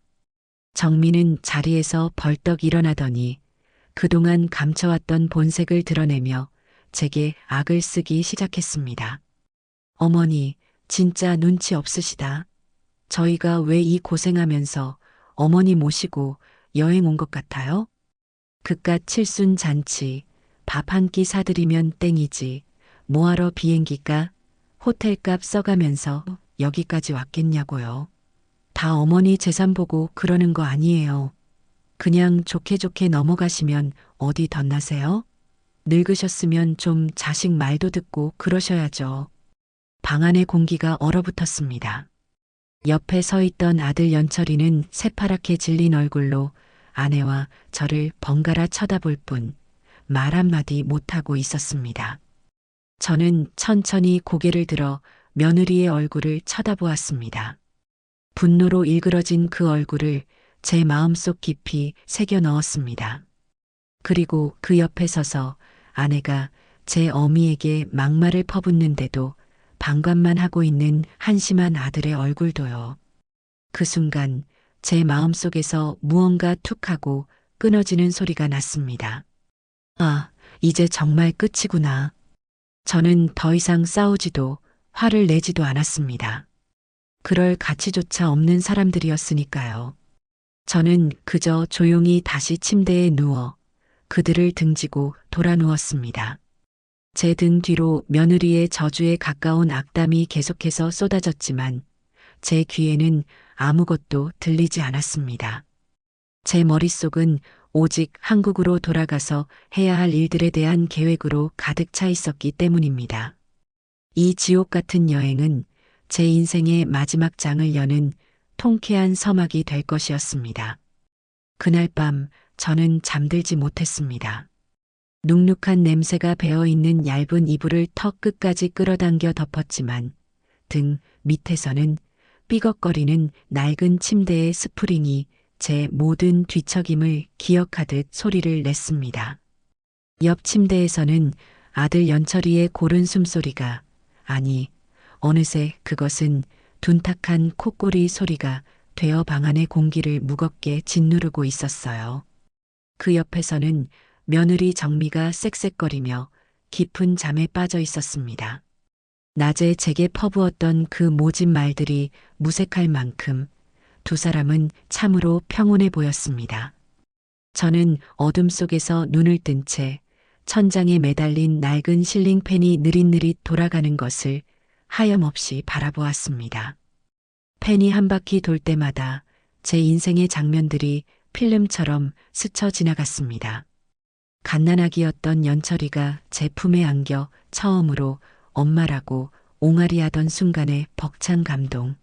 정민은 자리에서 벌떡 일어나더니 그동안 감춰왔던 본색을 드러내며 제게 악을 쓰기 시작했습니다. 어머니, 진짜 눈치 없으시다. 저희가 왜 이 고생하면서 어머니 모시고 여행 온 것 같아요? 그깟 칠순 잔치, 밥 한 끼 사드리면 땡이지. 뭐하러 비행기가, 호텔값 써가면서 여기까지 왔겠냐고요. 다 어머니 재산 보고 그러는 거 아니에요. 그냥 좋게 좋게 넘어가시면 어디 덧나세요? 늙으셨으면 좀 자식 말도 듣고 그러셔야죠. 방 안의 공기가 얼어붙었습니다. 옆에 서 있던 아들 연철이는 새파랗게 질린 얼굴로 아내와 저를 번갈아 쳐다볼 뿐 말 한마디 못하고 있었습니다. 저는 천천히 고개를 들어 며느리의 얼굴을 쳐다보았습니다. 분노로 일그러진 그 얼굴을 제 마음속 깊이 새겨 넣었습니다. 그리고 그 옆에 서서 아내가 제 어미에게 막말을 퍼붓는데도 방관만 하고 있는 한심한 아들의 얼굴도요. 그 순간 제 마음속에서 무언가 툭 하고 끊어지는 소리가 났습니다. 아, 이제 정말 끝이구나. 저는 더 이상 싸우지도 화를 내지도 않았습니다. 그럴 가치조차 없는 사람들이었으니까요. 저는 그저 조용히 다시 침대에 누워 그들을 등지고 돌아 누웠습니다. 제 등 뒤로 며느리의 저주에 가까운 악담이 계속해서 쏟아졌지만 제 귀에는 아무것도 들리지 않았습니다. 제 머릿속은 오직 한국으로 돌아가서 해야 할 일들에 대한 계획으로 가득 차 있었기 때문입니다. 이 지옥 같은 여행은 제 인생의 마지막 장을 여는 통쾌한 서막이 될 것이었습니다. 그날 밤 저는 잠들지 못했습니다. 눅눅한 냄새가 배어있는 얇은 이불을 턱 끝까지 끌어당겨 덮었지만 등 밑에서는 삐걱거리는 낡은 침대의 스프링이 제 모든 뒤척임을 기억하듯 소리를 냈습니다. 옆 침대에서는 아들 연철이의 고른 숨소리가, 아니, 어느새 그것은 둔탁한 콧꼬리 소리가 되어 방 안의 공기를 무겁게 짓누르고 있었어요. 그 옆에서는 며느리 정미가 쌕쌕거리며 깊은 잠에 빠져 있었습니다. 낮에 제게 퍼부었던 그 모진 말들이 무색할 만큼 두 사람은 참으로 평온해 보였습니다. 저는 어둠 속에서 눈을 뜬 채 천장에 매달린 낡은 실링팬이 느릿느릿 돌아가는 것을 하염없이 바라보았습니다. 팬이 한 바퀴 돌 때마다 제 인생의 장면들이 필름처럼 스쳐 지나갔습니다. 갓난아기였던 연철이가 제 품에 안겨 처음으로 엄마라고 옹알이하던 순간의 벅찬 감동.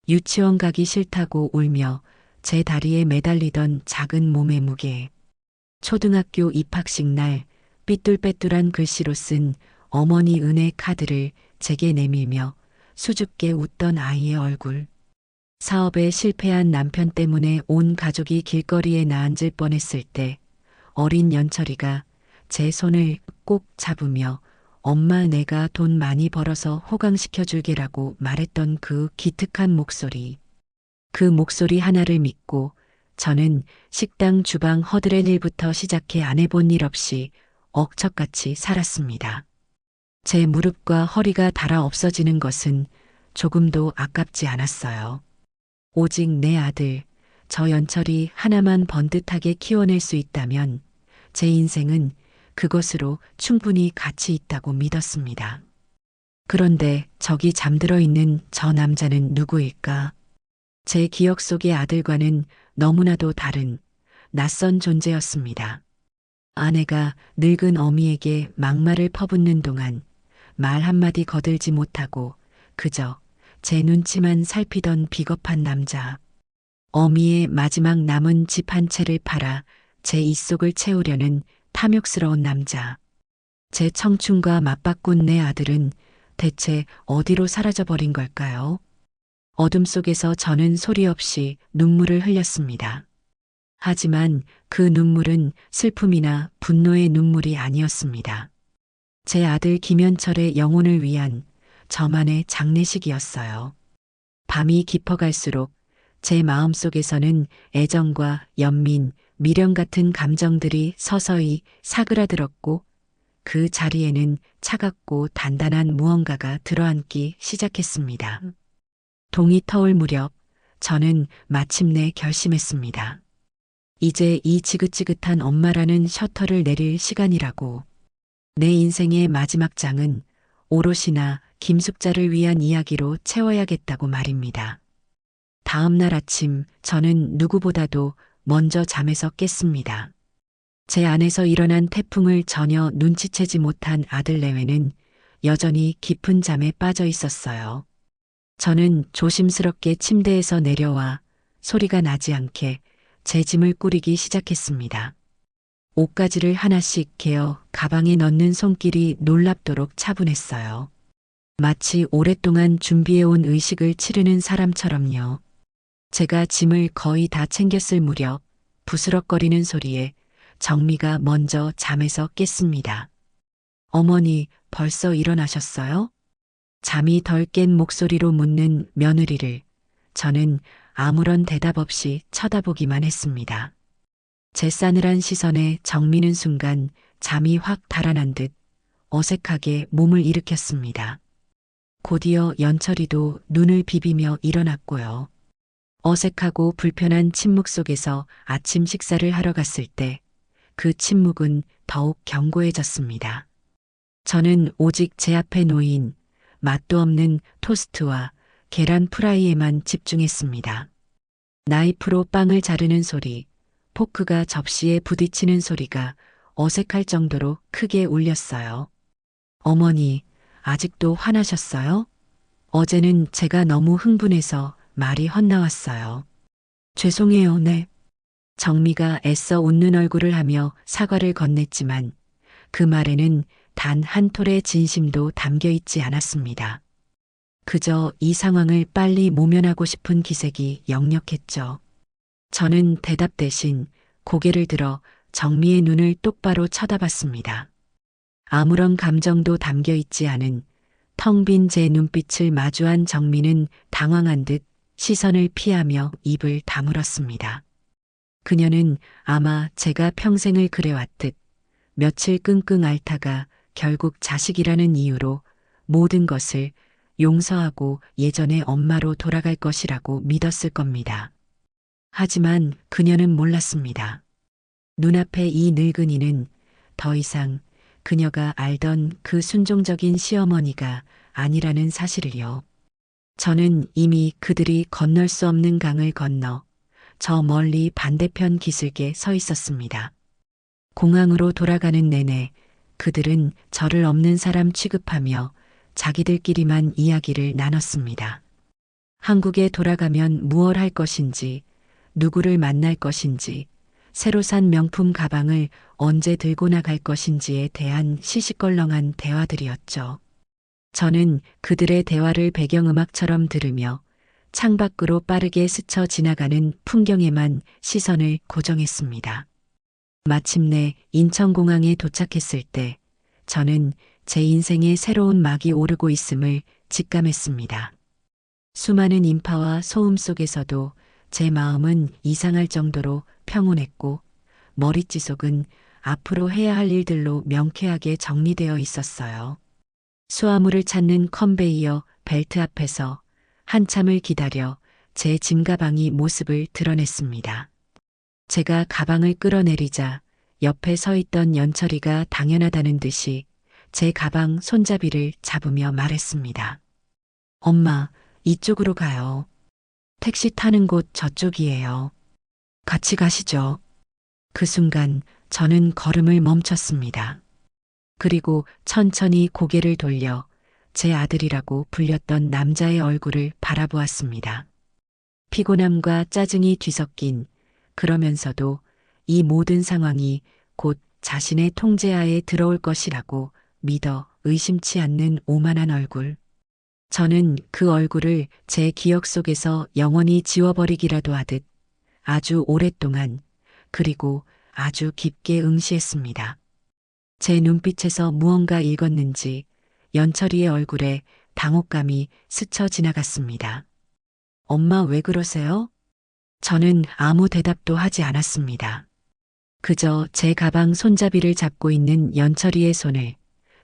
유치원 가기 싫다고 울며 제 다리에 매달리던 작은 몸의 무게. 초등학교 입학식 날 삐뚤빼뚤한 글씨로 쓴 어머니 은혜 카드를 제게 내밀며 수줍게 웃던 아이의 얼굴. 사업에 실패한 남편 때문에 온 가족이 길거리에 나앉을 뻔했을 때 어린 연철이가 제 손을 꼭 잡으며 엄마 내가 돈 많이 벌어서 호강시켜 줄게라고 말했던 그 기특한 목소리. 그 목소리 하나를 믿고 저는 식당 주방 허드렛 일부터 시작해 안 해본 일 없이 억척같이 살았습니다. 제 무릎과 허리가 닳아 없어지는 것은 조금도 아깝지 않았어요. 오직 내 아들, 저 연철이 하나만 번듯하게 키워낼 수 있다면 제 인생은 그것으로 충분히 가치 있다고 믿었습니다. 그런데 저기 잠들어 있는 저 남자는 누구일까? 제 기억 속의 아들과는 너무나도 다른 낯선 존재였습니다. 아내가 늙은 어미에게 막말을 퍼붓는 동안 말 한마디 거들지 못하고 그저 제 눈치만 살피던 비겁한 남자. 어미의 마지막 남은 집 한 채를 팔아 제 입속을 채우려는 탐욕스러운 남자. 제 청춘과 맞바꾼 내 아들은 대체 어디로 사라져버린 걸까요? 어둠 속에서 저는 소리 없이 눈물을 흘렸습니다. 하지만 그 눈물은 슬픔이나 분노의 눈물이 아니었습니다. 제 아들 김현철의 영혼을 위한 저만의 장례식이었어요. 밤이 깊어갈수록 제 마음속에서는 애정과 연민, 미련 같은 감정들이 서서히 사그라들었고 그 자리에는 차갑고 단단한 무언가가 들어앉기 시작했습니다. 동이 터올 무렵 저는 마침내 결심했습니다. 이제 이 지긋지긋한 엄마라는 셔터를 내릴 시간이라고. 내 인생의 마지막 장은 오롯이나 김숙자를 위한 이야기로 채워야겠다고 말입니다. 다음 날 아침 저는 누구보다도 먼저 잠에서 깼습니다. 제 안에서 일어난 태풍을 전혀 눈치채지 못한 아들 내외는 여전히 깊은 잠에 빠져 있었어요. 저는 조심스럽게 침대에서 내려와 소리가 나지 않게 제 짐을 꾸리기 시작했습니다. 옷가지를 하나씩 개어 가방에 넣는 손길이 놀랍도록 차분했어요. 마치 오랫동안 준비해온 의식을 치르는 사람처럼요. 제가 짐을 거의 다 챙겼을 무렵 부스럭거리는 소리에 정미가 먼저 잠에서 깼습니다. 어머니, 벌써 일어나셨어요? 잠이 덜 깬 목소리로 묻는 며느리를 저는 아무런 대답 없이 쳐다보기만 했습니다. 제 싸늘한 시선에 정미는 순간 잠이 확 달아난 듯 어색하게 몸을 일으켰습니다. 곧이어 연철이도 눈을 비비며 일어났고요. 어색하고 불편한 침묵 속에서 아침 식사를 하러 갔을 때 그 침묵은 더욱 견고해졌습니다. 저는 오직 제 앞에 놓인 맛도 없는 토스트와 계란 프라이에만 집중했습니다. 나이프로 빵을 자르는 소리, 포크가 접시에 부딪히는 소리가 어색할 정도로 크게 울렸어요. 어머니, 아직도 화나셨어요? 어제는 제가 너무 흥분해서 말이 헛나왔어요. 죄송해요, 네. 정미가 애써 웃는 얼굴을 하며 사과를 건넸지만 그 말에는 단 한 톨의 진심도 담겨 있지 않았습니다. 그저 이 상황을 빨리 모면하고 싶은 기색이 역력했죠. 저는 대답 대신 고개를 들어 정미의 눈을 똑바로 쳐다봤습니다. 아무런 감정도 담겨 있지 않은 텅 빈 제 눈빛을 마주한 정미는 당황한 듯 시선을 피하며 입을 다물었습니다. 그녀는 아마 제가 평생을 그래왔듯 며칠 끙끙 앓다가 결국 자식이라는 이유로 모든 것을 용서하고 예전의 엄마로 돌아갈 것이라고 믿었을 겁니다. 하지만 그녀는 몰랐습니다. 눈앞에 이 늙은이는 더 이상 그녀가 알던 그 순종적인 시어머니가 아니라는 사실을요. 저는 이미 그들이 건널 수 없는 강을 건너 저 멀리 반대편 기슭에 서 있었습니다. 공항으로 돌아가는 내내 그들은 저를 없는 사람 취급하며 자기들끼리만 이야기를 나눴습니다. 한국에 돌아가면 무얼 할 것인지, 누구를 만날 것인지, 새로 산 명품 가방을 언제 들고 나갈 것인지에 대한 시시껄렁한 대화들이었죠. 저는 그들의 대화를 배경음악처럼 들으며 창밖으로 빠르게 스쳐 지나가는 풍경에만 시선을 고정했습니다. 마침내 인천공항에 도착했을 때 저는 제 인생에 새로운 막이 오르고 있음을 직감했습니다. 수많은 인파와 소음 속에서도 제 마음은 이상할 정도로 평온했고 머릿지속은 앞으로 해야 할 일들로 명쾌하게 정리되어 있었어요. 수화물을 찾는 컨베이어 벨트 앞에서 한참을 기다려 제 짐가방이 모습을 드러냈습니다. 제가 가방을 끌어내리자 옆에 서 있던 연철이가 당연하다는 듯이 제 가방 손잡이를 잡으며 말했습니다. 엄마, 이쪽으로 가요. 택시 타는 곳 저쪽이에요. 같이 가시죠. 그 순간 저는 걸음을 멈췄습니다. 그리고 천천히 고개를 돌려 제 아들이라고 불렸던 남자의 얼굴을 바라보았습니다. 피곤함과 짜증이 뒤섞인 그러면서도 이 모든 상황이 곧 자신의 통제하에 들어올 것이라고 믿어 의심치 않는 오만한 얼굴. 저는 그 얼굴을 제 기억 속에서 영원히 지워버리기라도 하듯 아주 오랫동안 그리고 아주 깊게 응시했습니다. 제 눈빛에서 무언가 읽었는지 연철이의 얼굴에 당혹감이 스쳐 지나갔습니다. 엄마 왜 그러세요? 저는 아무 대답도 하지 않았습니다. 그저 제 가방 손잡이를 잡고 있는 연철이의 손을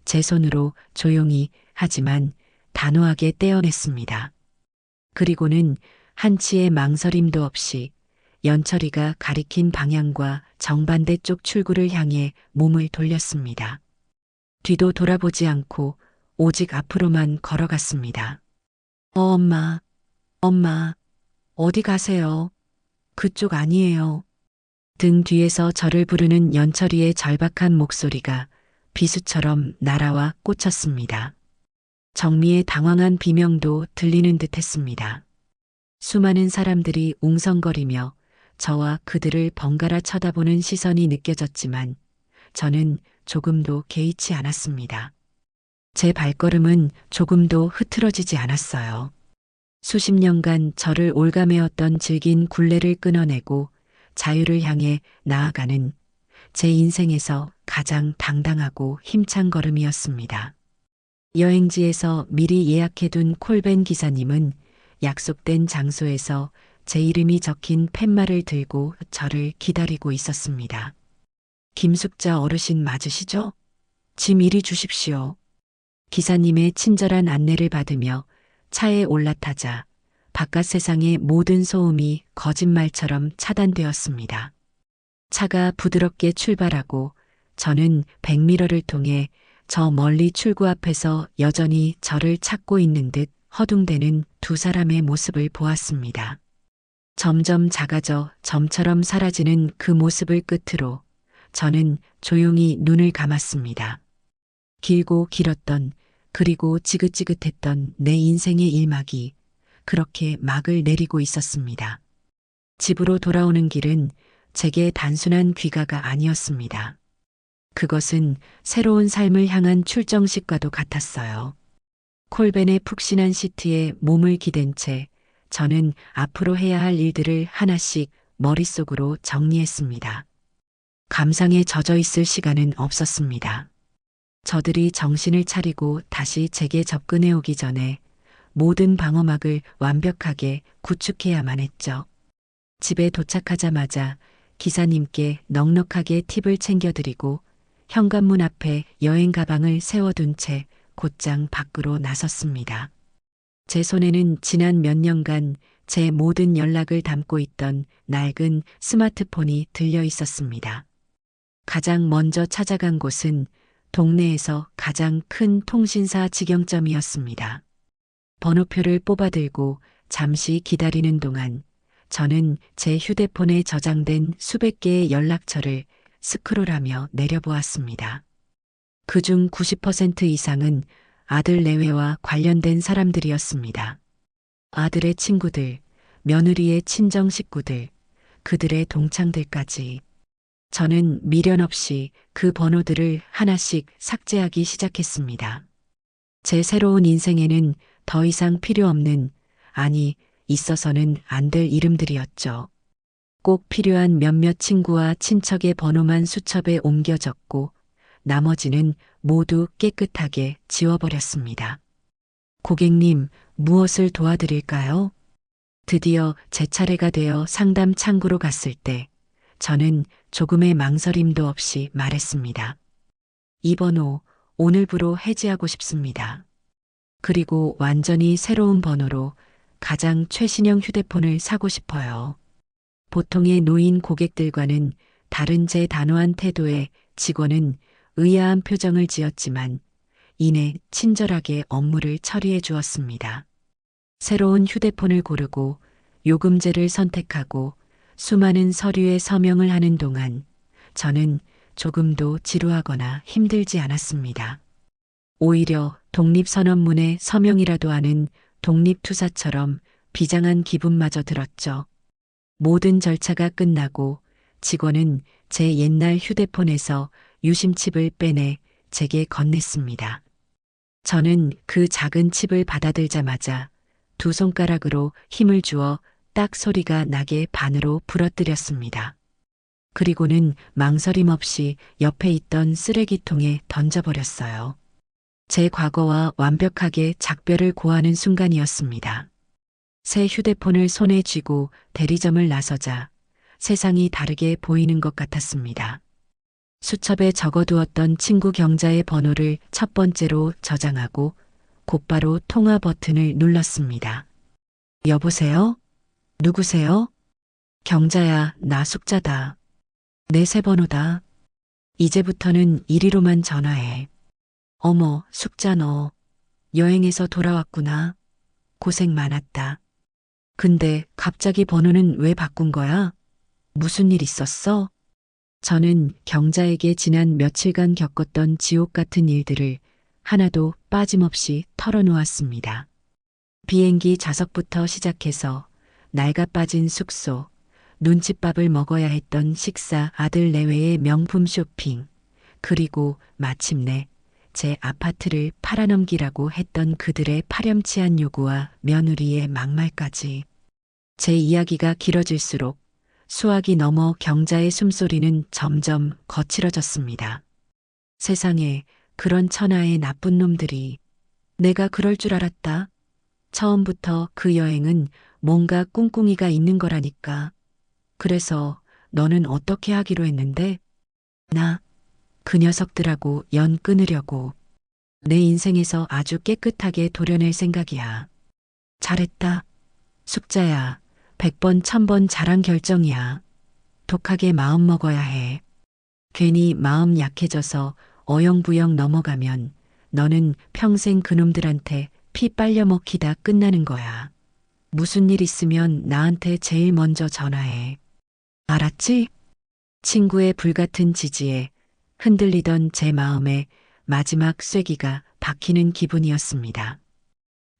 제 손으로 조용히 하지만 단호하게 떼어냈습니다. 그리고는 한치의 망설임도 없이 연철이가 가리킨 방향과 정반대 쪽 출구를 향해 몸을 돌렸습니다. 뒤도 돌아보지 않고 오직 앞으로만 걸어갔습니다. 엄마, 엄마, 어디 가세요? 그쪽 아니에요. 등 뒤에서 저를 부르는 연철이의 절박한 목소리가 비수처럼 날아와 꽂혔습니다. 정미의 당황한 비명도 들리는 듯 했습니다. 수많은 사람들이 웅성거리며 저와 그들을 번갈아 쳐다보는 시선이 느껴졌지만 저는 조금도 개의치 않았습니다. 제 발걸음은 조금도 흐트러지지 않았어요. 수십 년간 저를 올가매었던 질긴 굴레를 끊어내고 자유를 향해 나아가는 제 인생에서 가장 당당하고 힘찬 걸음이었습니다. 여행지에서 미리 예약해둔 콜벤 기사님은 약속된 장소에서 제 이름이 적힌 팻말을 들고 저를 기다리고 있었습니다. 김숙자 어르신 맞으시죠? 짐 이리 주십시오. 기사님의 친절한 안내를 받으며 차에 올라타자 바깥 세상의 모든 소음이 거짓말처럼 차단되었습니다. 차가 부드럽게 출발하고 저는 백미러를 통해 저 멀리 출구 앞에서 여전히 저를 찾고 있는 듯 허둥대는 두 사람의 모습을 보았습니다. 점점 작아져 점처럼 사라지는 그 모습을 끝으로 저는 조용히 눈을 감았습니다. 길고 길었던 그리고 지긋지긋했던 내 인생의 일막이 그렇게 막을 내리고 있었습니다. 집으로 돌아오는 길은 제게 단순한 귀가가 아니었습니다. 그것은 새로운 삶을 향한 출정식과도 같았어요. 콜벤의 푹신한 시트에 몸을 기댄 채 저는 앞으로 해야 할 일들을 하나씩 머릿속으로 정리했습니다. 감상에 젖어 있을 시간은 없었습니다. 저들이 정신을 차리고 다시 제게 접근해 오기 전에 모든 방어막을 완벽하게 구축해야만 했죠. 집에 도착하자마자 기사님께 넉넉하게 팁을 챙겨드리고 현관문 앞에 여행 가방을 세워둔 채 곧장 밖으로 나섰습니다. 제 손에는 지난 몇 년간 제 모든 연락을 담고 있던 낡은 스마트폰이 들려 있었습니다. 가장 먼저 찾아간 곳은 동네에서 가장 큰 통신사 직영점이었습니다. 번호표를 뽑아들고 잠시 기다리는 동안 저는 제 휴대폰에 저장된 수백 개의 연락처를 스크롤하며 내려보았습니다. 그중 90% 이상은 아들 내외와 관련된 사람들이었습니다. 아들의 친구들, 며느리의 친정 식구들, 그들의 동창들까지. 저는 미련 없이 그 번호들을 하나씩 삭제하기 시작했습니다. 제 새로운 인생에는 더 이상 필요 없는, 아니, 있어서는 안 될 이름들이었죠. 꼭 필요한 몇몇 친구와 친척의 번호만 수첩에 옮겨 적고 나머지는 모두 깨끗하게 지워버렸습니다. 고객님, 무엇을 도와드릴까요? 드디어 제 차례가 되어 상담 창구로 갔을 때 저는 조금의 망설임도 없이 말했습니다. 이 번호 오늘부로 해지하고 싶습니다. 그리고 완전히 새로운 번호로 가장 최신형 휴대폰을 사고 싶어요. 보통의 노인 고객들과는 다른 제 단호한 태도에 직원은 의아한 표정을 지었지만 이내 친절하게 업무를 처리해 주었습니다. 새로운 휴대폰을 고르고 요금제를 선택하고 수많은 서류에 서명을 하는 동안 저는 조금도 지루하거나 힘들지 않았습니다. 오히려 독립선언문에 서명이라도 하는 독립투사처럼 비장한 기분마저 들었죠. 모든 절차가 끝나고 직원은 제 옛날 휴대폰에서 유심칩을 빼내 제게 건넸습니다. 저는 그 작은 칩을 받아들자마자 두 손가락으로 힘을 주어 딱 소리가 나게 반으로 부러뜨렸습니다. 그리고는 망설임 없이 옆에 있던 쓰레기통에 던져버렸어요. 제 과거와 완벽하게 작별을 고하는 순간이었습니다. 새 휴대폰을 손에 쥐고 대리점을 나서자 세상이 다르게 보이는 것 같았습니다. 수첩에 적어두었던 친구 경자의 번호를 첫 번째로 저장하고 곧바로 통화 버튼을 눌렀습니다. 여보세요? 누구세요? 경자야, 나 숙자다. 내 새 번호다. 이제부터는 이리로만 전화해. 어머, 숙자 너 여행에서 돌아왔구나. 고생 많았다. 근데 갑자기 번호는 왜 바꾼 거야? 무슨 일 있었어? 저는 경자에게 지난 며칠간 겪었던 지옥 같은 일들을 하나도 빠짐없이 털어놓았습니다. 비행기 좌석부터 시작해서 낡아 빠진 숙소, 눈칫밥을 먹어야 했던 식사, 아들 내외의 명품 쇼핑, 그리고 마침내 제 아파트를 팔아넘기라고 했던 그들의 파렴치한 요구와 며느리의 막말까지. 제 이야기가 길어질수록 수학이 넘어 경자의 숨소리는 점점 거칠어졌습니다. 세상에 그런 천하의 나쁜 놈들이 내가 그럴 줄 알았다. 처음부터 그 여행은 뭔가 꿍꿍이가 있는 거라니까. 그래서 너는 어떻게 하기로 했는데? 나 그 녀석들하고 연 끊으려고. 내 인생에서 아주 깨끗하게 도려낼 생각이야. 잘했다. 숙자야. 100번, 1000번 잘한 결정이야. 독하게 마음 먹어야 해. 괜히 마음 약해져서 어영부영 넘어가면 너는 평생 그놈들한테 피 빨려 먹히다 끝나는 거야. 무슨 일 있으면 나한테 제일 먼저 전화해. 알았지? 친구의 불같은 지지에 흔들리던 제 마음에 마지막 쐐기가 박히는 기분이었습니다.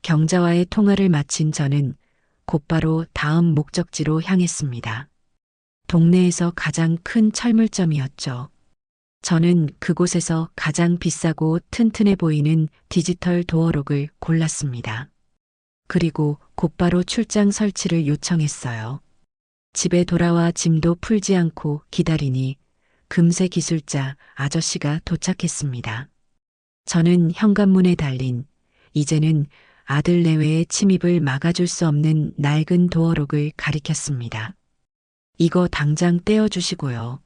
경자와의 통화를 마친 저는 곧바로 다음 목적지로 향했습니다. 동네에서 가장 큰 철물점이었죠. 저는 그곳에서 가장 비싸고 튼튼해 보이는 디지털 도어록을 골랐습니다. 그리고 곧바로 출장 설치를 요청했어요. 집에 돌아와 짐도 풀지 않고 기다리니 금세 기술자 아저씨가 도착했습니다. 저는 현관문에 달린 이제는 아들 내외의 침입을 막아줄 수 없는 낡은 도어록을 가리켰습니다. 이거 당장 떼어주시고요.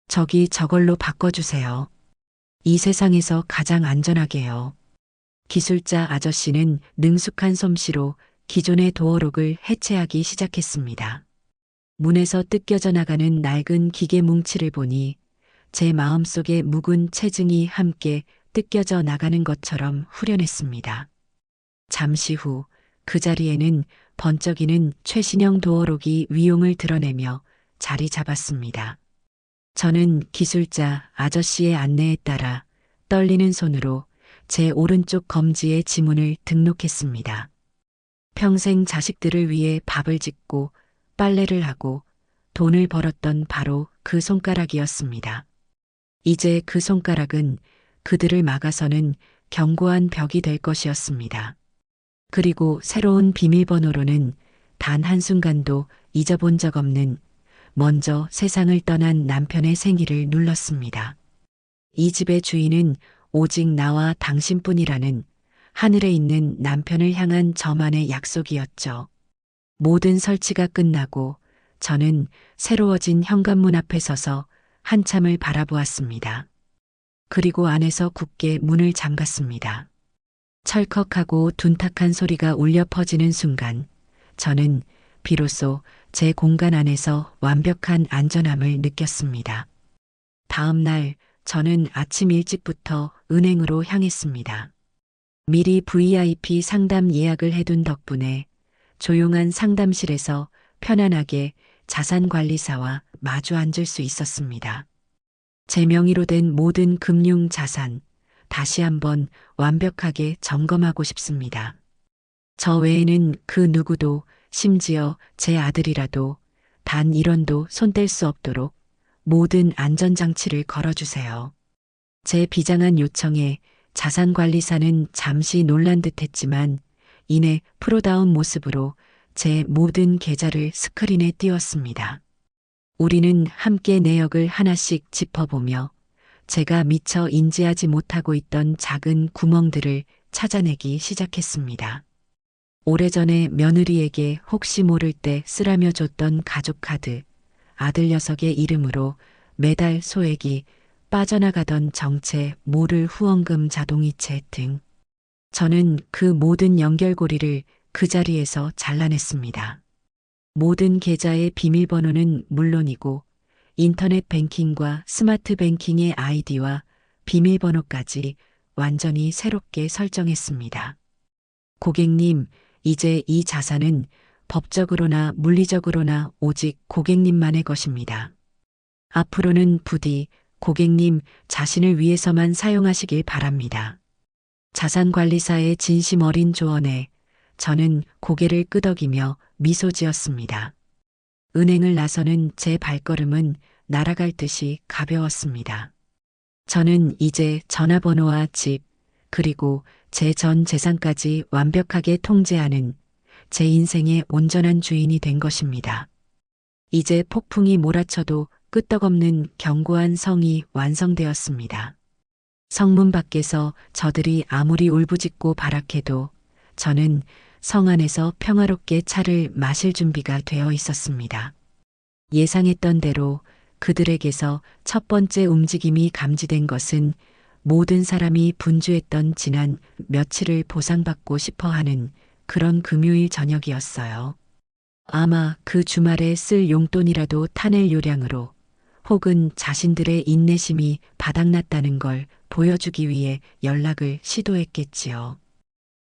저기 저걸로 바꿔주세요. 이 세상에서 가장 안전하게요. 기술자 아저씨는 능숙한 솜씨로 기존의 도어록을 해체하기 시작했습니다. 문에서 뜯겨져 나가는 낡은 기계 뭉치를 보니 제 마음속의 묵은 체증이 함께 뜯겨져 나가는 것처럼 후련했습니다. 잠시 후 그 자리에는 번쩍이는 최신형 도어록이 위용을 드러내며 자리 잡았습니다. 저는 기술자 아저씨의 안내에 따라 떨리는 손으로 제 오른쪽 검지에 지문을 등록했습니다. 평생 자식들을 위해 밥을 짓고 빨래를 하고 돈을 벌었던 바로 그 손가락이었습니다. 이제 그 손가락은 그들을 막아서는 견고한 벽이 될 것이었습니다. 그리고 새로운 비밀번호로는 단 한순간도 잊어본 적 없는 먼저 세상을 떠난 남편의 생일을 눌렀습니다. 이 집의 주인은 오직 나와 당신뿐이라는 하늘에 있는 남편을 향한 저만의 약속이었죠. 모든 설치가 끝나고 저는 새로워진 현관문 앞에 서서 한참을 바라보았습니다. 그리고 안에서 굳게 문을 잠갔습니다. 철컥하고 둔탁한 소리가 울려 퍼지는 순간 저는 비로소 제 공간 안에서 완벽한 안전함을 느꼈습니다. 다음 날 저는 아침 일찍부터 은행으로 향했습니다. 미리 VIP 상담 예약을 해둔 덕분에 조용한 상담실에서 편안하게 자산관리사와 마주 앉을 수 있었습니다. 제 명의로 된 모든 금융 자산, 다시 한번 완벽하게 점검하고 싶습니다. 저 외에는 그 누구도, 심지어 제 아들이라도 단 1원도 손댈 수 없도록 모든 안전장치를 걸어주세요. 제 비장한 요청에 자산관리사는 잠시 놀란 듯했지만 이내 프로다운 모습으로 제 모든 계좌를 스크린에 띄웠습니다. 우리는 함께 내역을 하나씩 짚어보며 제가 미처 인지하지 못하고 있던 작은 구멍들을 찾아내기 시작했습니다. 오래전에 며느리에게 혹시 모를 때 쓰라며 줬던 가족카드, 아들 녀석의 이름으로 매달 소액이 빠져나가던 정체 모를 후원금 자동이체 등 저는 그 모든 연결고리를 그 자리에서 잘라냈습니다. 모든 계좌의 비밀번호는 물론이고 인터넷 뱅킹과 스마트 뱅킹의 아이디와 비밀번호까지 완전히 새롭게 설정했습니다. 고객님, 이제 이 자산은 법적으로나 물리적으로나 오직 고객님만의 것입니다. 앞으로는 부디 고객님 자신을 위해서만 사용하시길 바랍니다. 자산관리사의 진심 어린 조언에 저는 고개를 끄덕이며 미소 지었습니다. 은행을 나서는 제 발걸음은 날아갈 듯이 가벼웠습니다. 저는 이제 전화번호와 집, 그리고 제 전 재산까지 완벽하게 통제하는 제 인생의 온전한 주인이 된 것입니다. 이제 폭풍이 몰아쳐도 끄떡없는 견고한 성이 완성되었습니다. 성문 밖에서 저들이 아무리 울부짖고 발악해도 저는 성 안에서 평화롭게 차를 마실 준비가 되어 있었습니다. 예상했던 대로 그들에게서 첫 번째 움직임이 감지된 것은 모든 사람이 분주했던 지난 며칠을 보상받고 싶어 하는 그런 금요일 저녁이었어요. 아마 그 주말에 쓸 용돈이라도 타낼 요량으로 혹은 자신들의 인내심이 바닥났다는 걸 보여주기 위해 연락을 시도했겠지요.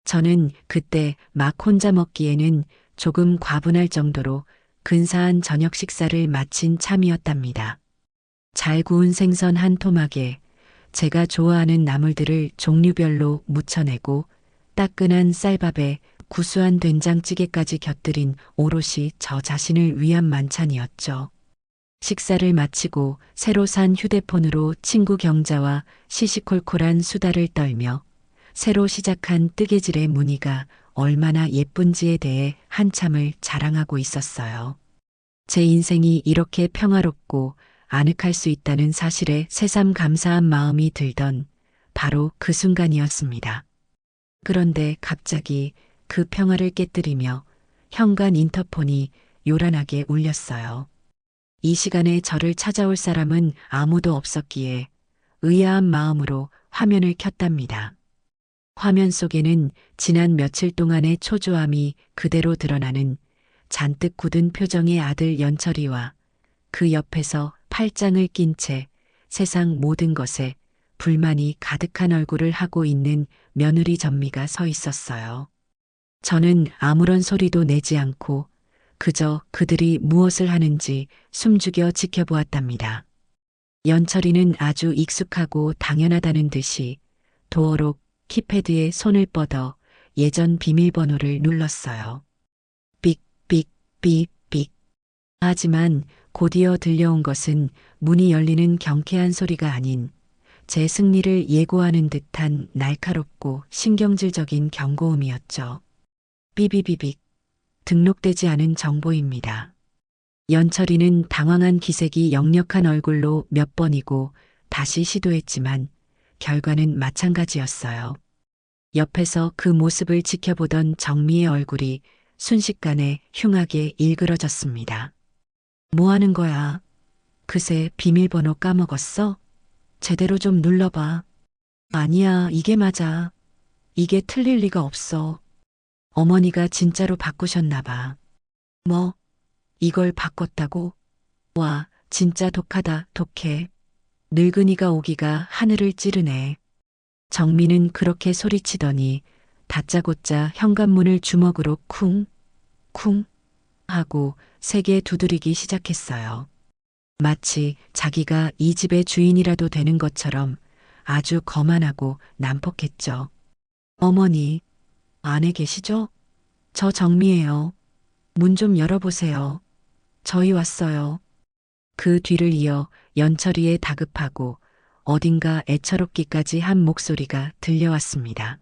저는 그때 막 혼자 먹기에는 조금 과분할 정도로 근사한 저녁 식사를 마친 참이었답니다. 잘 구운 생선 한 토막에 제가 좋아하는 나물들을 종류별로 무쳐내고 따끈한 쌀밥에 구수한 된장찌개까지 곁들인 오롯이 저 자신을 위한 만찬이었죠. 식사를 마치고 새로 산 휴대폰으로 친구 경자와 시시콜콜한 수다를 떨며 새로 시작한 뜨개질의 무늬가 얼마나 예쁜지에 대해 한참을 자랑하고 있었어요. 제 인생이 이렇게 평화롭고 아늑할 수 있다는 사실에 새삼 감사한 마음이 들던 바로 그 순간이었습니다. 그런데 갑자기 그 평화를 깨뜨리며 현관 인터폰이 요란하게 울렸어요. 이 시간에 저를 찾아올 사람은 아무도 없었기에 의아한 마음으로 화면을 켰답니다. 화면 속에는 지난 며칠 동안의 초조함이 그대로 드러나는 잔뜩 굳은 표정의 아들 연철이와 그 옆에서 팔짱을 낀 채 세상 모든 것에 불만이 가득한 얼굴을 하고 있는 며느리 전미가 서 있었어요. 저는 아무런 소리도 내지 않고 그저 그들이 무엇을 하는지 숨죽여 지켜보았답니다. 연철이는 아주 익숙하고 당연하다는 듯이 도어록 키패드에 손을 뻗어 예전 비밀번호를 눌렀어요. 삑삑삑삑. 하지만 곧이어 들려온 것은 문이 열리는 경쾌한 소리가 아닌 제 승리를 예고하는 듯한 날카롭고 신경질적인 경고음이었죠. 삐비비빅. 등록되지 않은 정보입니다. 연철이는 당황한 기색이 역력한 얼굴로 몇 번이고 다시 시도했지만 결과는 마찬가지였어요. 옆에서 그 모습을 지켜보던 정미의 얼굴이 순식간에 흉하게 일그러졌습니다. 뭐 하는 거야? 그새 비밀번호 까먹었어? 제대로 좀 눌러봐. 아니야, 이게 맞아. 이게 틀릴 리가 없어. 어머니가 진짜로 바꾸셨나 봐. 뭐, 이걸 바꿨다고? 와, 진짜 독하다, 독해. 늙은이가 오기가 하늘을 찌르네. 정민은 그렇게 소리치더니 다짜고짜 현관문을 주먹으로 쿵, 쿵 하고 세게 두드리기 시작했어요. 마치 자기가 이 집의 주인이라도 되는 것처럼 아주 거만하고 난폭했죠. 어머니, 안에 계시죠? 저 정미예요. 문 좀 열어보세요. 저희 왔어요. 그 뒤를 이어 연철이의 다급하고 어딘가 애처롭기까지 한 목소리가 들려왔습니다.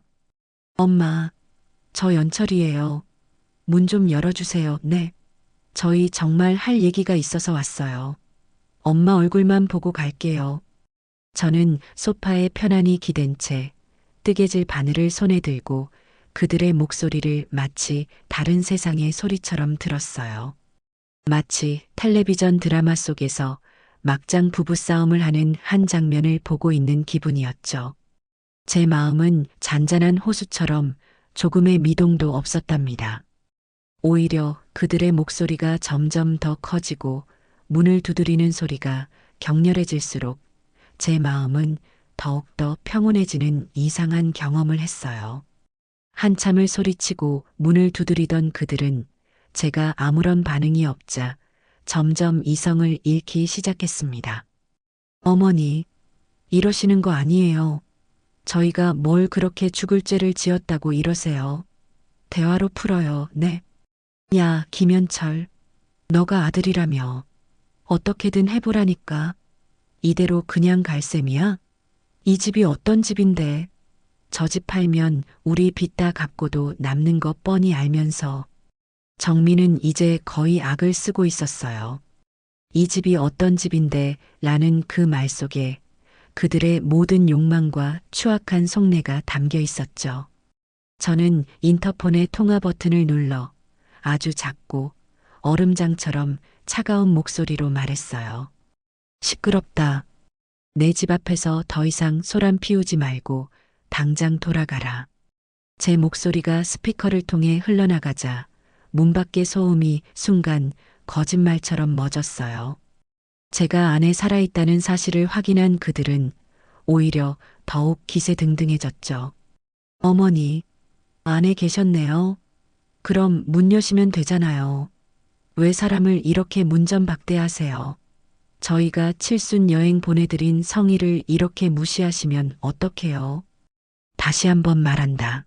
엄마, 저 연철이에요. 문 좀 열어주세요. 네. 저희 정말 할 얘기가 있어서 왔어요. 엄마 얼굴만 보고 갈게요. 저는 소파에 편안히 기댄 채 뜨개질 바늘을 손에 들고 그들의 목소리를 마치 다른 세상의 소리처럼 들었어요. 마치 텔레비전 드라마 속에서 막장 부부싸움을 하는 한 장면을 보고 있는 기분이었죠. 제 마음은 잔잔한 호수처럼 조금의 미동도 없었답니다. 오히려 그들의 목소리가 점점 더 커지고 문을 두드리는 소리가 격렬해질수록 제 마음은 더욱더 평온해지는 이상한 경험을 했어요. 한참을 소리치고 문을 두드리던 그들은 제가 아무런 반응이 없자 점점 이성을 잃기 시작했습니다. 어머니, 이러시는 거 아니에요. 저희가 뭘 그렇게 죽을 죄를 지었다고 이러세요. 대화로 풀어요, 네. 야, 김현철, 너가 아들이라며. 어떻게든 해보라니까. 이대로 그냥 갈 셈이야? 이 집이 어떤 집인데. 저 집 팔면 우리 빚 다 갚고도 남는 거 뻔히 알면서. 정민은 이제 거의 악을 쓰고 있었어요. 이 집이 어떤 집인데 라는 그 말 속에 그들의 모든 욕망과 추악한 속내가 담겨 있었죠. 저는 인터폰의 통화 버튼을 눌러 아주 작고 얼음장처럼 차가운 목소리로 말했어요. 시끄럽다. 내 집 앞에서 더 이상 소란 피우지 말고 당장 돌아가라. 제 목소리가 스피커를 통해 흘러나가자 문 밖의 소음이 순간 거짓말처럼 멎었어요. 제가 안에 살아있다는 사실을 확인한 그들은 오히려 더욱 기세등등해졌죠. 어머니, 안에 계셨네요. 그럼 문 여시면 되잖아요. 왜 사람을 이렇게 문전박대하세요? 저희가 칠순 여행 보내드린 성의를 이렇게 무시하시면 어떡해요? 다시 한번 말한다.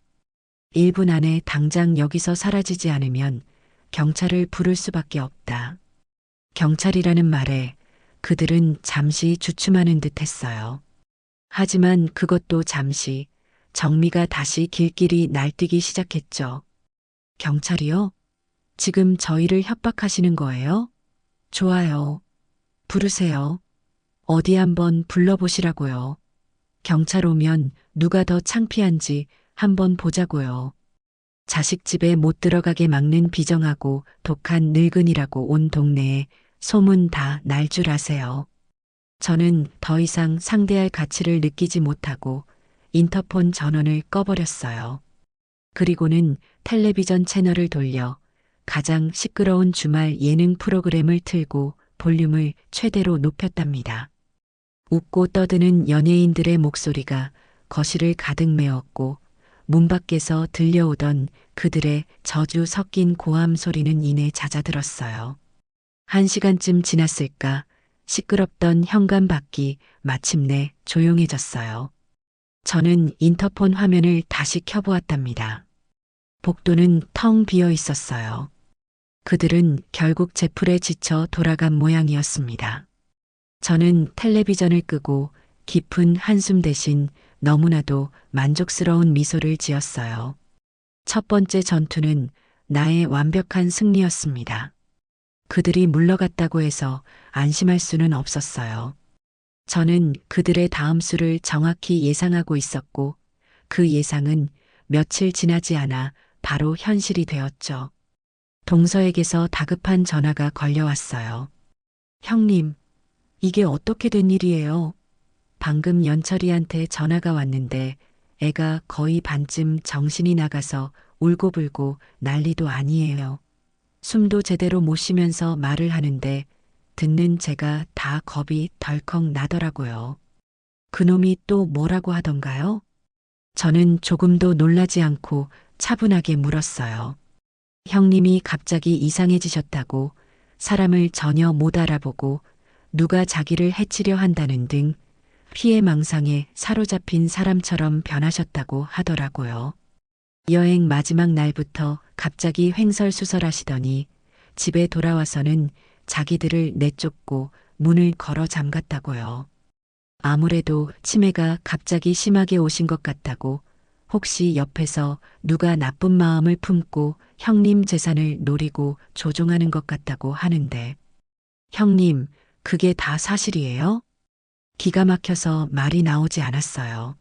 1분 안에 당장 여기서 사라지지 않으면 경찰을 부를 수밖에 없다. 경찰이라는 말에 그들은 잠시 주춤하는 듯 했어요. 하지만 그것도 잠시 정미가 다시 길길이 날뛰기 시작했죠. 경찰이요? 지금 저희를 협박하시는 거예요? 좋아요. 부르세요. 어디 한번 불러보시라고요. 경찰 오면 누가 더 창피한지 한번 보자고요. 자식 집에 못 들어가게 막는 비정하고 독한 늙은이라고 온 동네에 소문 다 날 줄 아세요. 저는 더 이상 상대할 가치를 느끼지 못하고 인터폰 전원을 꺼버렸어요. 그리고는 텔레비전 채널을 돌려 가장 시끄러운 주말 예능 프로그램을 틀고 볼륨을 최대로 높였답니다. 웃고 떠드는 연예인들의 목소리가 거실을 가득 메웠고 문 밖에서 들려오던 그들의 저주 섞인 고함 소리는 이내 잦아들었어요. 1시간쯤 지났을까 시끄럽던 현관밖이 마침내 조용해졌어요. 저는 인터폰 화면을 다시 켜보았답니다. 복도는 텅 비어 있었어요. 그들은 결국 제풀에 지쳐 돌아간 모양이었습니다. 저는 텔레비전을 끄고 깊은 한숨 대신 너무나도 만족스러운 미소를 지었어요. 첫 번째 전투는 나의 완벽한 승리였습니다. 그들이 물러갔다고 해서 안심할 수는 없었어요. 저는 그들의 다음 수를 정확히 예상하고 있었고 그 예상은 며칠 지나지 않아 바로 현실이 되었죠. 동서에게서 다급한 전화가 걸려왔어요. 형님, 이게 어떻게 된 일이에요? 방금 연철이한테 전화가 왔는데 애가 거의 반쯤 정신이 나가서 울고불고 난리도 아니에요. 숨도 제대로 못 쉬면서 말을 하는데 듣는 제가 다 겁이 덜컥 나더라고요. 그놈이 또 뭐라고 하던가요? 저는 조금도 놀라지 않고 차분하게 물었어요. 형님이 갑자기 이상해지셨다고, 사람을 전혀 못 알아보고 누가 자기를 해치려 한다는 등 피해망상에 사로잡힌 사람처럼 변하셨다고 하더라고요. 여행 마지막 날부터 갑자기 횡설수설하시더니 집에 돌아와서는 자기들을 내쫓고 문을 걸어 잠갔다고요. 아무래도 치매가 갑자기 심하게 오신 것 같다고, 혹시 옆에서 누가 나쁜 마음을 품고 형님 재산을 노리고 조종하는 것 같다고 하는데, 형님, 그게 다 사실이에요? 기가 막혀서 말이 나오지 않았어요.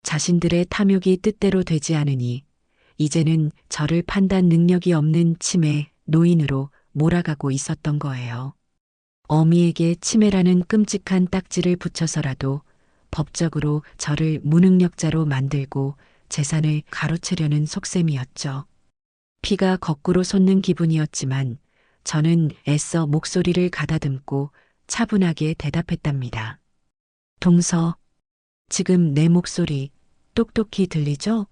자신들의 탐욕이 뜻대로 되지 않으니 이제는 저를 판단 능력이 없는 치매 노인으로 몰아가고 있었던 거예요. 어미에게 치매라는 끔찍한 딱지를 붙여서라도 법적으로 저를 무능력자로 만들고 재산을 가로채려는 속셈이었죠. 피가 거꾸로 솟는 기분이었지만 저는 애써 목소리를 가다듬고 차분하게 대답했답니다. 동서, 지금 내 목소리 똑똑히 들리죠?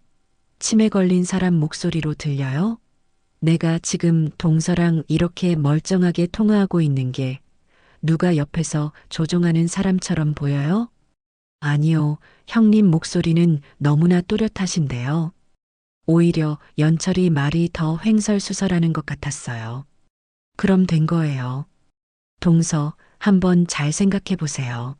치매 걸린 사람 목소리로 들려요? 내가 지금 동서랑 이렇게 멀쩡하게 통화하고 있는 게 누가 옆에서 조종하는 사람처럼 보여요? 아니요, 형님 목소리는 너무나 또렷하신데요. 오히려 연철이 말이 더 횡설수설하는 것 같았어요. 그럼 된 거예요. 동서, 한번 잘 생각해 보세요.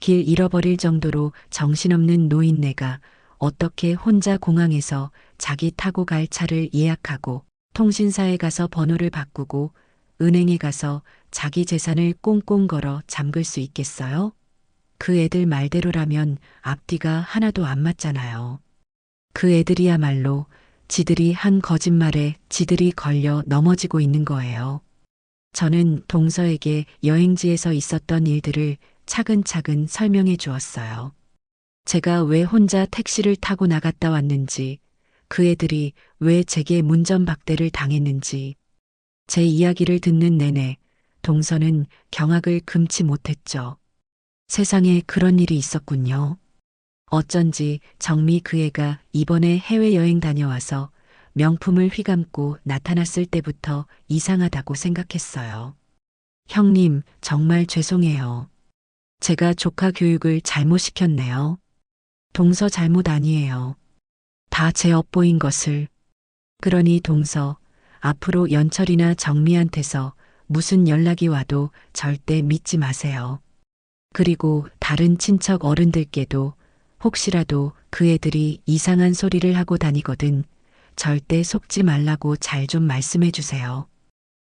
길 잃어버릴 정도로 정신없는 노인네가 어떻게 혼자 공항에서 자기 타고 갈 차를 예약하고 통신사에 가서 번호를 바꾸고 은행에 가서 자기 재산을 꽁꽁 걸어 잠글 수 있겠어요? 그 애들 말대로라면 앞뒤가 하나도 안 맞잖아요. 그 애들이야말로 지들이 한 거짓말에 지들이 걸려 넘어지고 있는 거예요. 저는 동서에게 여행지에서 있었던 일들을 차근차근 설명해 주었어요. 제가 왜 혼자 택시를 타고 나갔다 왔는지, 그 애들이 왜 제게 문전박대를 당했는지, 제 이야기를 듣는 내내 동서는 경악을 금치 못했죠. 세상에 그런 일이 있었군요. 어쩐지 정미 그 애가 이번에 해외여행 다녀와서 명품을 휘감고 나타났을 때부터 이상하다고 생각했어요. 형님, 정말 죄송해요. 제가 조카 교육을 잘못 시켰네요. 동서 잘못 아니에요. 다 제 업보인 것을. 그러니 동서, 앞으로 연철이나 정미한테서 무슨 연락이 와도 절대 믿지 마세요. 그리고 다른 친척 어른들께도 혹시라도 그 애들이 이상한 소리를 하고 다니거든 절대 속지 말라고 잘 좀 말씀해 주세요.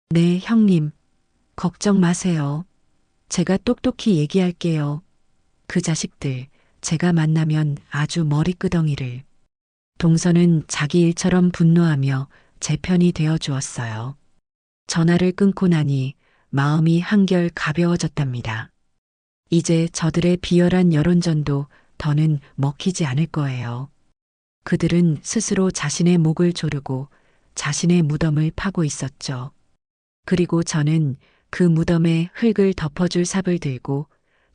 네, 형님. 걱정 마세요. 제가 똑똑히 얘기할게요. 그 자식들, 제가 만나면 아주 머리끄덩이를. 동서는 자기 일처럼 분노하며 제 편이 되어 주었어요. 전화를 끊고 나니 마음이 한결 가벼워졌답니다. 이제 저들의 비열한 여론전도 더는 먹히지 않을 거예요. 그들은 스스로 자신의 목을 조르고 자신의 무덤을 파고 있었죠. 그리고 저는 그 무덤에 흙을 덮어줄 삽을 들고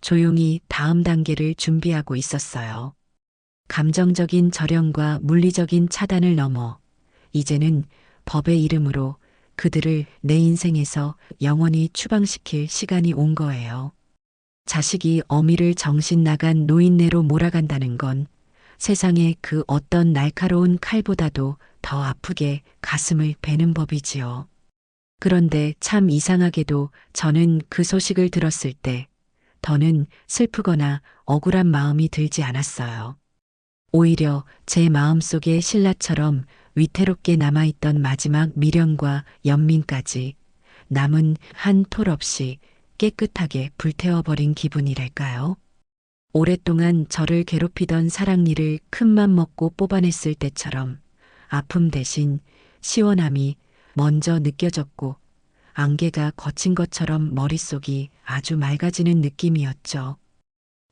조용히 다음 단계를 준비하고 있었어요. 감정적인 절연과 물리적인 차단을 넘어 이제는 법의 이름으로 그들을 내 인생에서 영원히 추방시킬 시간이 온 거예요. 자식이 어미를 정신 나간 노인네로 몰아간다는 건 세상의 그 어떤 날카로운 칼보다도 더 아프게 가슴을 베는 법이지요. 그런데 참 이상하게도 저는 그 소식을 들었을 때 더는 슬프거나 억울한 마음이 들지 않았어요. 오히려 제 마음속에 신라처럼 위태롭게 남아있던 마지막 미련과 연민까지 남은 한 톨 없이 깨끗하게 불태워버린 기분이랄까요? 오랫동안 저를 괴롭히던 사랑니를 큰맘 먹고 뽑아냈을 때처럼 아픔 대신 시원함이 먼저 느껴졌고 안개가 걷힌 것처럼 머릿속이 아주 맑아지는 느낌이었죠.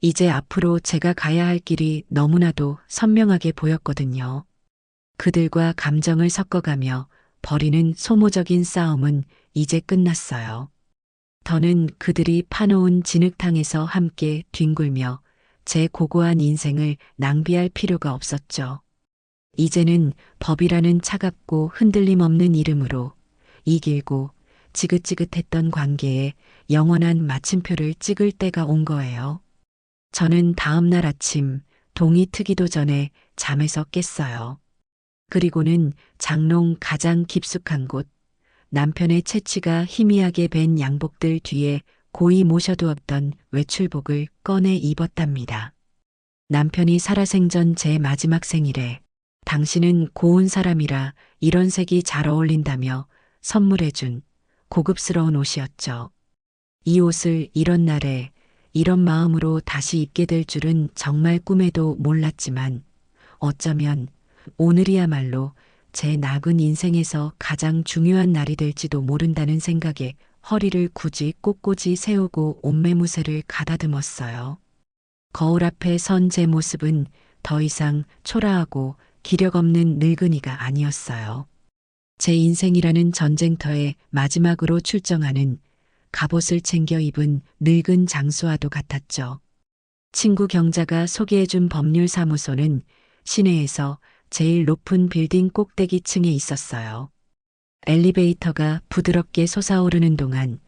이제 앞으로 제가 가야 할 길이 너무나도 선명하게 보였거든요. 그들과 감정을 섞어가며 벌이는 소모적인 싸움은 이제 끝났어요. 더는 그들이 파놓은 진흙탕에서 함께 뒹굴며 제 고고한 인생을 낭비할 필요가 없었죠. 이제는 법이라는 차갑고 흔들림 없는 이름으로 이 길고 지긋지긋했던 관계에 영원한 마침표를 찍을 때가 온 거예요. 저는 다음 날 아침 동이 트기도 전에 잠에서 깼어요. 그리고는 장롱 가장 깊숙한 곳, 남편의 채취가 희미하게 밴 양복들 뒤에 고이 모셔두었던 외출복을 꺼내 입었답니다. 남편이 살아생전 제 마지막 생일에 당신은 고운 사람이라 이런 색이 잘 어울린다며 선물해준 고급스러운 옷이었죠. 이 옷을 이런 날에 이런 마음으로 다시 입게 될 줄은 정말 꿈에도 몰랐지만 어쩌면 오늘이야말로 제 nak은 인생에서 가장 중요한 날이 될지도 모른다는 생각에 허리를 굳이 꼿꼿이 세우고 옷매무새를 가다듬었어요. 거울 앞에 선 제 모습은 더 이상 초라하고 기력 없는 늙은이가 아니었어요. 제 인생이라는 전쟁터에 마지막으로 출정하는 갑옷을 챙겨 입은 늙은 장수와도 같았죠. 친구 경자가 소개해준 법률사무소는 시내에서 제일 높은 빌딩 꼭대기 층에 있었어요. 엘리베이터가 부드럽게 솟아오르는 동안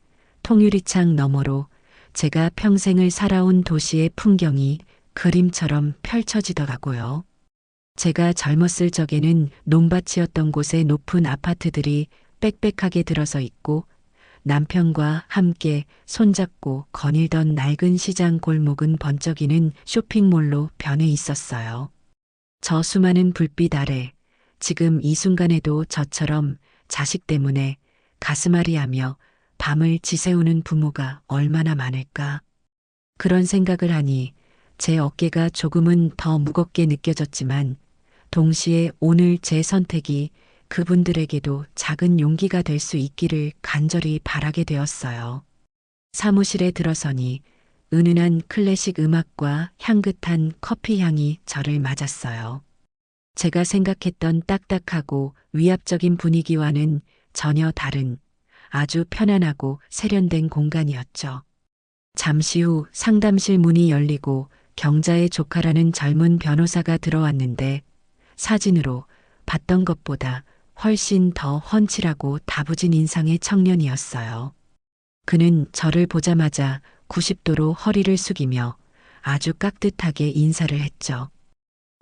통유리창 너머로 제가 평생을 살아온 도시의 풍경이 그림처럼 펼쳐지더라고요. 제가 젊었을 적에는 논밭이었던 곳의 높은 아파트들이 빽빽하게 들어서 있고 남편과 함께 손잡고 거닐던 낡은 시장 골목은 번쩍이는 쇼핑몰로 변해 있었어요. 저 수많은 불빛 아래 지금 이 순간에도 저처럼 자식 때문에 가슴앓이하며 밤을 지새우는 부모가 얼마나 많을까. 그런 생각을 하니 제 어깨가 조금은 더 무겁게 느껴졌지만 동시에 오늘 제 선택이 그분들에게도 작은 용기가 될 수 있기를 간절히 바라게 되었어요. 사무실에 들어서니 은은한 클래식 음악과 향긋한 커피 향이 저를 맞았어요. 제가 생각했던 딱딱하고 위압적인 분위기와는 전혀 다른 아주 편안하고 세련된 공간이었죠. 잠시 후 상담실 문이 열리고 경자의 조카라는 젊은 변호사가 들어왔는데 사진으로 봤던 것보다 훨씬 더 훤칠하고 다부진 인상의 청년이었어요. 그는 저를 보자마자 90도로 허리를 숙이며 아주 깍듯하게 인사를 했죠.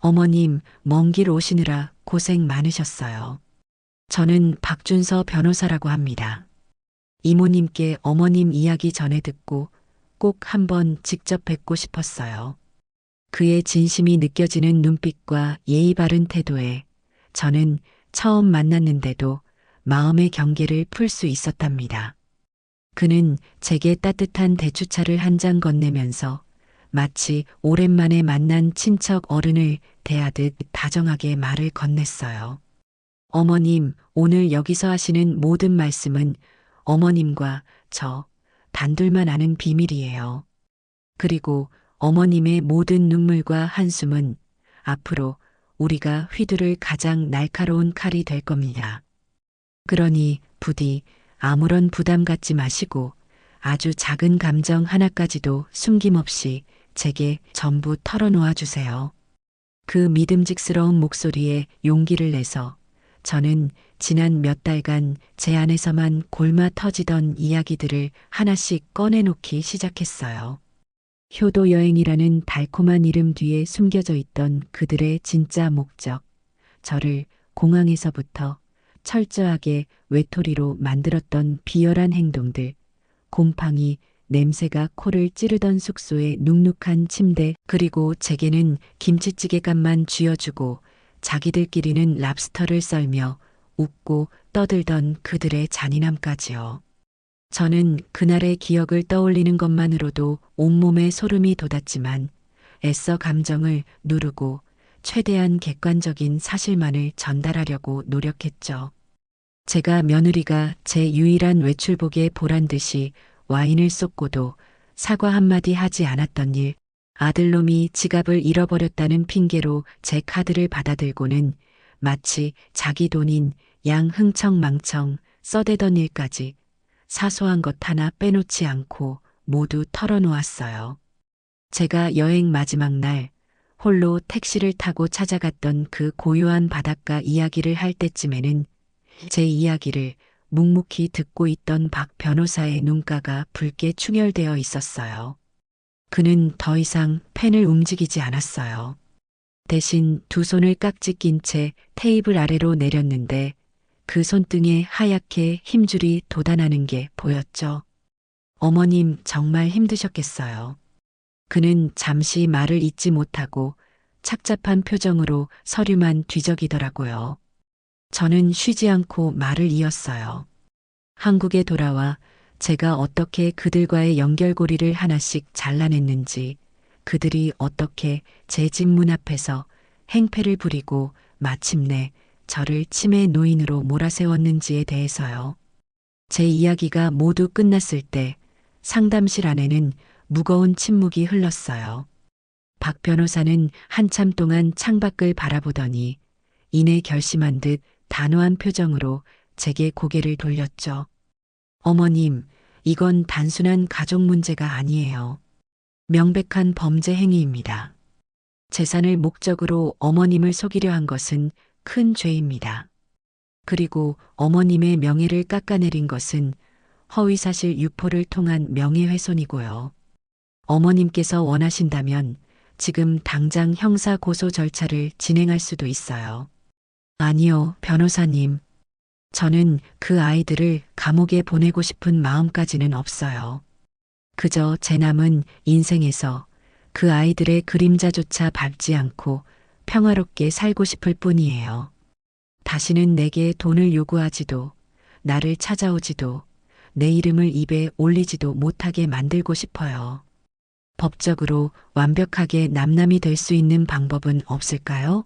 어머님, 먼 길 오시느라 고생 많으셨어요. 저는 박준서 변호사라고 합니다. 이모님께 어머님 이야기 전해 듣고 꼭 한번 직접 뵙고 싶었어요. 그의 진심이 느껴지는 눈빛과 예의 바른 태도에 저는 처음 만났는데도 마음의 경계를 풀 수 있었답니다. 그는 제게 따뜻한 대추차를 한 잔 건네면서 마치 오랜만에 만난 친척 어른을 대하듯 다정하게 말을 건넸어요. 어머님, 오늘 여기서 하시는 모든 말씀은 어머님과 저 단둘만 아는 비밀이에요. 그리고 어머님의 모든 눈물과 한숨은 앞으로 우리가 휘두를 가장 날카로운 칼이 될 겁니다. 그러니 부디 아무런 부담 갖지 마시고 아주 작은 감정 하나까지도 숨김없이 제게 전부 털어놓아 주세요. 그 믿음직스러운 목소리에 용기를 내서 저는 지난 몇 달간 제 안에서만 골마 터지던 이야기들을 하나씩 꺼내놓기 시작했어요. 효도 여행이라는 달콤한 이름 뒤에 숨겨져 있던 그들의 진짜 목적, 저를 공항에서부터 철저하게 외톨이로 만들었던 비열한 행동들, 곰팡이, 냄새가 코를 찌르던 숙소의 눅눅한 침대, 그리고 제게는 김치찌개값만 쥐어주고 자기들끼리는 랍스터를 썰며 웃고 떠들던 그들의 잔인함까지요. 저는 그날의 기억을 떠올리는 것만으로도 온몸에 소름이 돋았지만 애써 감정을 누르고 최대한 객관적인 사실만을 전달하려고 노력했죠. 제가 며느리가 제 유일한 외출복에 보란 듯이 와인을 쏟고도 사과 한마디 하지 않았던 일, 아들놈이 지갑을 잃어버렸다는 핑계로 제 카드를 받아들고는 마치 자기 돈인 양 흥청망청 써대던 일까지 사소한 것 하나 빼놓지 않고 모두 털어놓았어요. 제가 여행 마지막 날 홀로 택시를 타고 찾아갔던 그 고요한 바닷가 이야기를 할 때쯤에는 제 이야기를 묵묵히 듣고 있던 박 변호사의 눈가가 붉게 충혈되어 있었어요. 그는 더 이상 펜을 움직이지 않았어요. 대신 두 손을 깍지 낀 채 테이블 아래로 내렸는데 그 손등에 하얗게 힘줄이 돋아나는 게 보였죠. 어머님 정말 힘드셨겠어요. 그는 잠시 말을 잇지 못하고 착잡한 표정으로 서류만 뒤적이더라고요. 저는 쉬지 않고 말을 이었어요. 한국에 돌아와 제가 어떻게 그들과의 연결고리를 하나씩 잘라냈는지, 그들이 어떻게 제 집 문 앞에서 행패를 부리고 마침내 저를 치매 노인으로 몰아세웠는지에 대해서요. 제 이야기가 모두 끝났을 때 상담실 안에는 무거운 침묵이 흘렀어요. 박 변호사는 한참 동안 창밖을 바라보더니 이내 결심한 듯 단호한 표정으로 제게 고개를 돌렸죠. 어머님, 이건 단순한 가족 문제가 아니에요. 명백한 범죄 행위입니다. 재산을 목적으로 어머님을 속이려 한 것은 큰 죄입니다. 그리고 어머님의 명예를 깎아내린 것은 허위사실 유포를 통한 명예훼손이고요. 어머님께서 원하신다면 지금 당장 형사 고소 절차를 진행할 수도 있어요. 아니요, 변호사님. 저는 그 아이들을 감옥에 보내고 싶은 마음까지는 없어요. 그저 제 남은 인생에서 그 아이들의 그림자조차 밟지 않고 평화롭게 살고 싶을 뿐이에요. 다시는 내게 돈을 요구하지도, 나를 찾아오지도, 내 이름을 입에 올리지도 못하게 만들고 싶어요. 법적으로 완벽하게 남남이 될 수 있는 방법은 없을까요?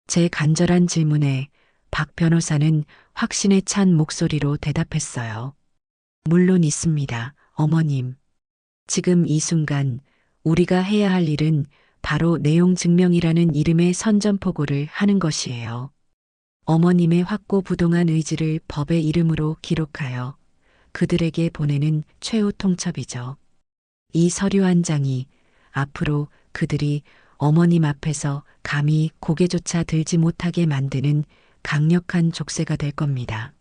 제 간절한 질문에 박 변호사는 확신에 찬 목소리로 대답했어요. 물론 있습니다, 어머님. 지금 이 순간 우리가 해야 할 일은 바로 내용 증명이라는 이름의 선전포고를 하는 것이에요. 어머님의 확고부동한 의지를 법의 이름으로 기록하여 그들에게 보내는 최후 통첩이죠. 이 서류 한 장이 앞으로 그들이 어머님 앞에서 감히 고개조차 들지 못하게 만드는 강력한 족쇄가 될 겁니다.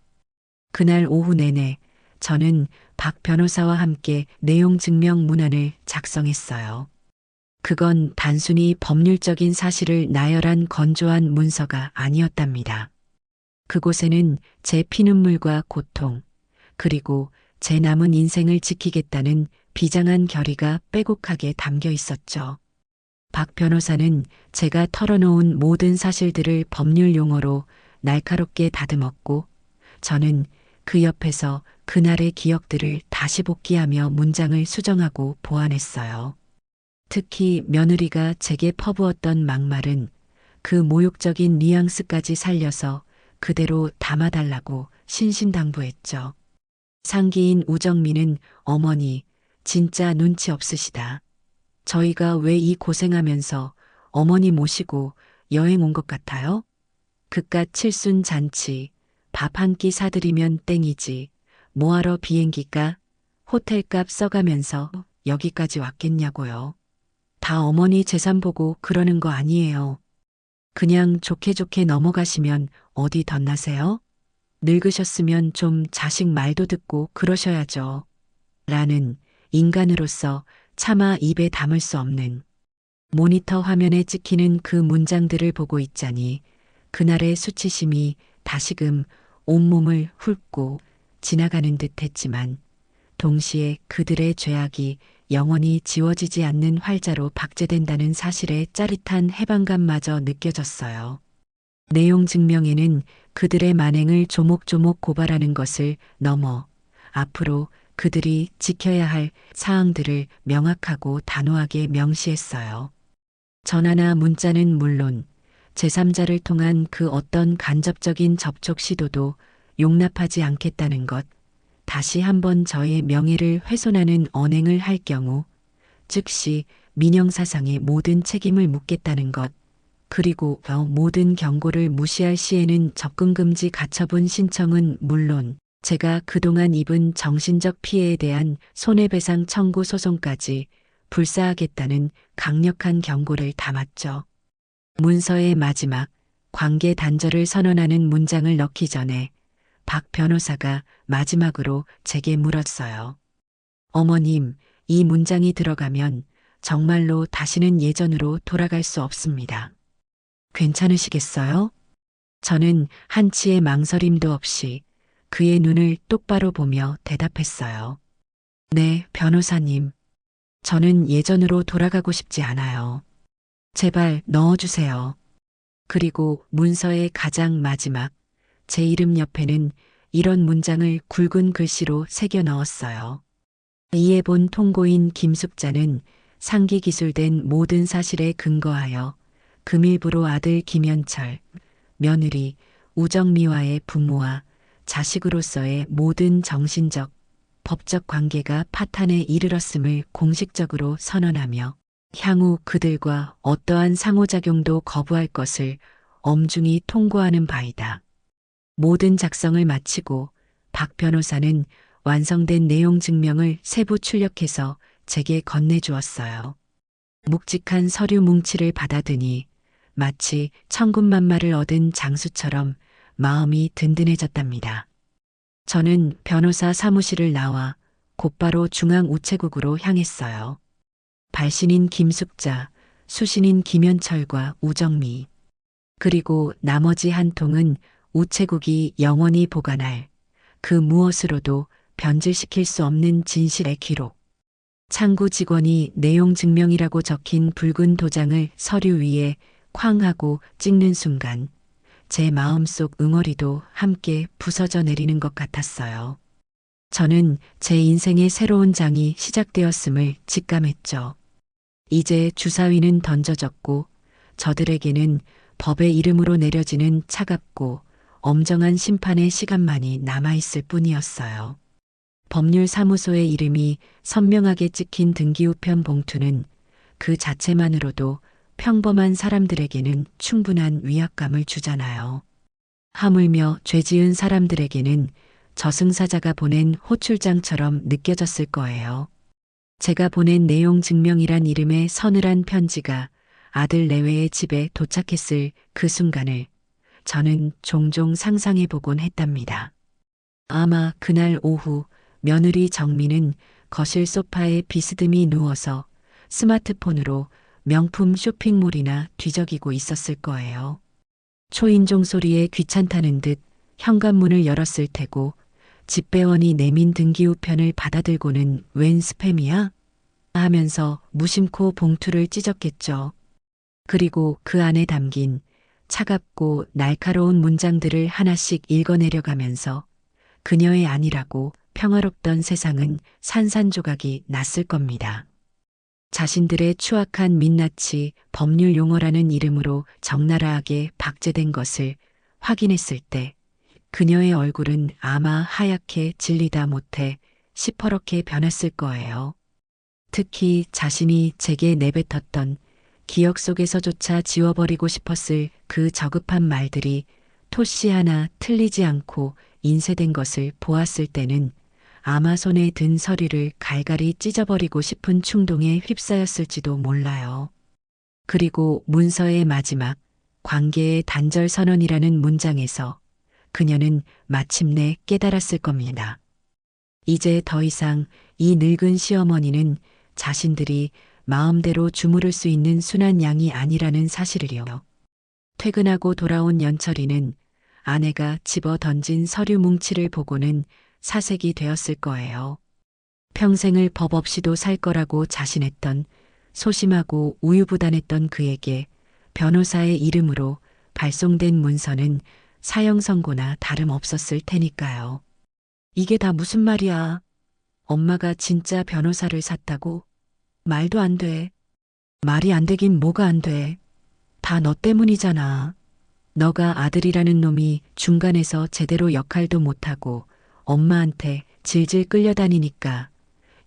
그날 오후 내내 저는 박 변호사와 함께 내용 증명 문안을 작성했어요. 그건 단순히 법률적인 사실을 나열한 건조한 문서가 아니었답니다. 그곳에는 제 피눈물과 고통, 그리고 제 남은 인생을 지키겠다는 비장한 결의가 빼곡하게 담겨 있었죠. 박 변호사는 제가 털어놓은 모든 사실들을 법률 용어로 날카롭게 다듬었고, 저는 그 옆에서 그날의 기억들을 다시 복기하며 문장을 수정하고 보완했어요. 특히 며느리가 제게 퍼부었던 막말은 그 모욕적인 뉘앙스까지 살려서 그대로 담아달라고 신신당부했죠. 상기인 우정미는 어머니, 진짜 눈치 없으시다. 저희가 왜 이 고생하면서 어머니 모시고 여행 온 것 같아요? 그깟 칠순 잔치, 밥 한 끼 사드리면 땡이지. 뭐하러 비행기가, 호텔값 써가면서 여기까지 왔겠냐고요. 다 어머니 재산 보고 그러는 거 아니에요. 그냥 좋게 좋게 넘어가시면 어디 덧나세요? 늙으셨으면 좀 자식 말도 듣고 그러셔야죠. 라는 인간으로서 차마 입에 담을 수 없는 모니터 화면에 찍히는 그 문장들을 보고 있자니 그날의 수치심이 다시금 온몸을 훑고 지나가는 듯 했지만 동시에 그들의 죄악이 영원히 지워지지 않는 활자로 박제된다는 사실의 짜릿한 해방감마저 느껴졌어요. 내용 증명에는 그들의 만행을 조목조목 고발하는 것을 넘어 앞으로 그들이 지켜야 할 사항들을 명확하고 단호하게 명시했어요. 전화나 문자는 물론 제3자를 통한 그 어떤 간접적인 접촉 시도도 용납하지 않겠다는 것, 다시 한번 저의 명예를 훼손하는 언행을 할 경우 즉시 민형사상의 모든 책임을 묻겠다는 것, 그리고 모든 경고를 무시할 시에는 접근금지 가처분 신청은 물론 제가 그동안 입은 정신적 피해에 대한 손해배상 청구 소송까지 불사하겠다는 강력한 경고를 담았죠. 문서의 마지막 관계 단절을 선언하는 문장을 넣기 전에 박 변호사가 마지막으로 제게 물었어요. 어머님, 이 문장이 들어가면 정말로 다시는 예전으로 돌아갈 수 없습니다. 괜찮으시겠어요? 저는 한치의 망설임도 없이 그의 눈을 똑바로 보며 대답했어요. 네, 변호사님. 저는 예전으로 돌아가고 싶지 않아요. 제발 넣어주세요. 그리고 문서의 가장 마지막, 제 이름 옆에는 이런 문장을 굵은 글씨로 새겨 넣었어요. 이에 본 통고인 김숙자는 상기 기술된 모든 사실에 근거하여 금일부로 아들 김현철, 며느리 우정미와의 부모와 자식으로서의 모든 정신적, 법적 관계가 파탄에 이르렀음을 공식적으로 선언하며 향후 그들과 어떠한 상호작용도 거부할 것을 엄중히 통고하는 바이다. 모든 작성을 마치고 박 변호사는 완성된 내용 증명을 세부 출력해서 제게 건네주었어요. 묵직한 서류 뭉치를 받아드니 마치 천군만마를 얻은 장수처럼 마음이 든든해졌답니다. 저는 변호사 사무실을 나와 곧바로 중앙우체국으로 향했어요. 발신인 김숙자, 수신인 김현철과 우정미, 그리고 나머지 한 통은 우체국이 영원히 보관할 그 무엇으로도 변질시킬 수 없는 진실의 기록. 창구 직원이 내용 증명이라고 적힌 붉은 도장을 서류 위에 쾅 하고 찍는 순간 제 마음속 응어리도 함께 부서져 내리는 것 같았어요. 저는 제 인생의 새로운 장이 시작되었음을 직감했죠. 이제 주사위는 던져졌고 저들에게는 법의 이름으로 내려지는 차갑고 엄정한 심판의 시간만이 남아있을 뿐이었어요. 법률사무소의 이름이 선명하게 찍힌 등기우편 봉투는 그 자체만으로도 평범한 사람들에게는 충분한 위압감을 주잖아요. 하물며 죄 지은 사람들에게는 저승사자가 보낸 호출장처럼 느껴졌을 거예요. 제가 보낸 내용 증명이란 이름의 서늘한 편지가 아들 내외의 집에 도착했을 그 순간을 저는 종종 상상해 보곤 했답니다. 아마 그날 오후 며느리 정민은 거실 소파에 비스듬히 누워서 스마트폰으로 명품 쇼핑몰이나 뒤적이고 있었을 거예요. 초인종 소리에 귀찮다는 듯 현관문을 열었을 테고 집배원이 내민 등기우편을 받아들고는 웬 스팸이야? 하면서 무심코 봉투를 찢었겠죠. 그리고 그 안에 담긴 차갑고 날카로운 문장들을 하나씩 읽어내려가면서 그녀의 아니라고 평화롭던 세상은 산산조각이 났을 겁니다. 자신들의 추악한 민낯이 법률 용어라는 이름으로 적나라하게 박제된 것을 확인했을 때 그녀의 얼굴은 아마 하얗게 질리다 못해 시퍼렇게 변했을 거예요. 특히 자신이 제게 내뱉었던 기억 속에서조차 지워버리고 싶었을 그 저급한 말들이 토씨 하나 틀리지 않고 인쇄된 것을 보았을 때는 아마 손에 든 서류를 갈갈이 찢어버리고 싶은 충동에 휩싸였을지도 몰라요. 그리고 문서의 마지막 관계의 단절 선언이라는 문장에서 그녀는 마침내 깨달았을 겁니다. 이제 더 이상 이 늙은 시어머니는 자신들이 마음대로 주무를 수 있는 순한 양이 아니라는 사실을요. 퇴근하고 돌아온 연철이는 아내가 집어 던진 서류 뭉치를 보고는 사색이 되었을 거예요. 평생을 법 없이도 살 거라고 자신했던 소심하고 우유부단했던 그에게 변호사의 이름으로 발송된 문서는 사형 선고나 다름없었을 테니까요. 이게 다 무슨 말이야? 엄마가 진짜 변호사를 샀다고? 말도 안 돼. 말이 안 되긴 뭐가 안 돼. 다 너 때문이잖아. 너가 아들이라는 놈이 중간에서 제대로 역할도 못하고 엄마한테 질질 끌려다니니까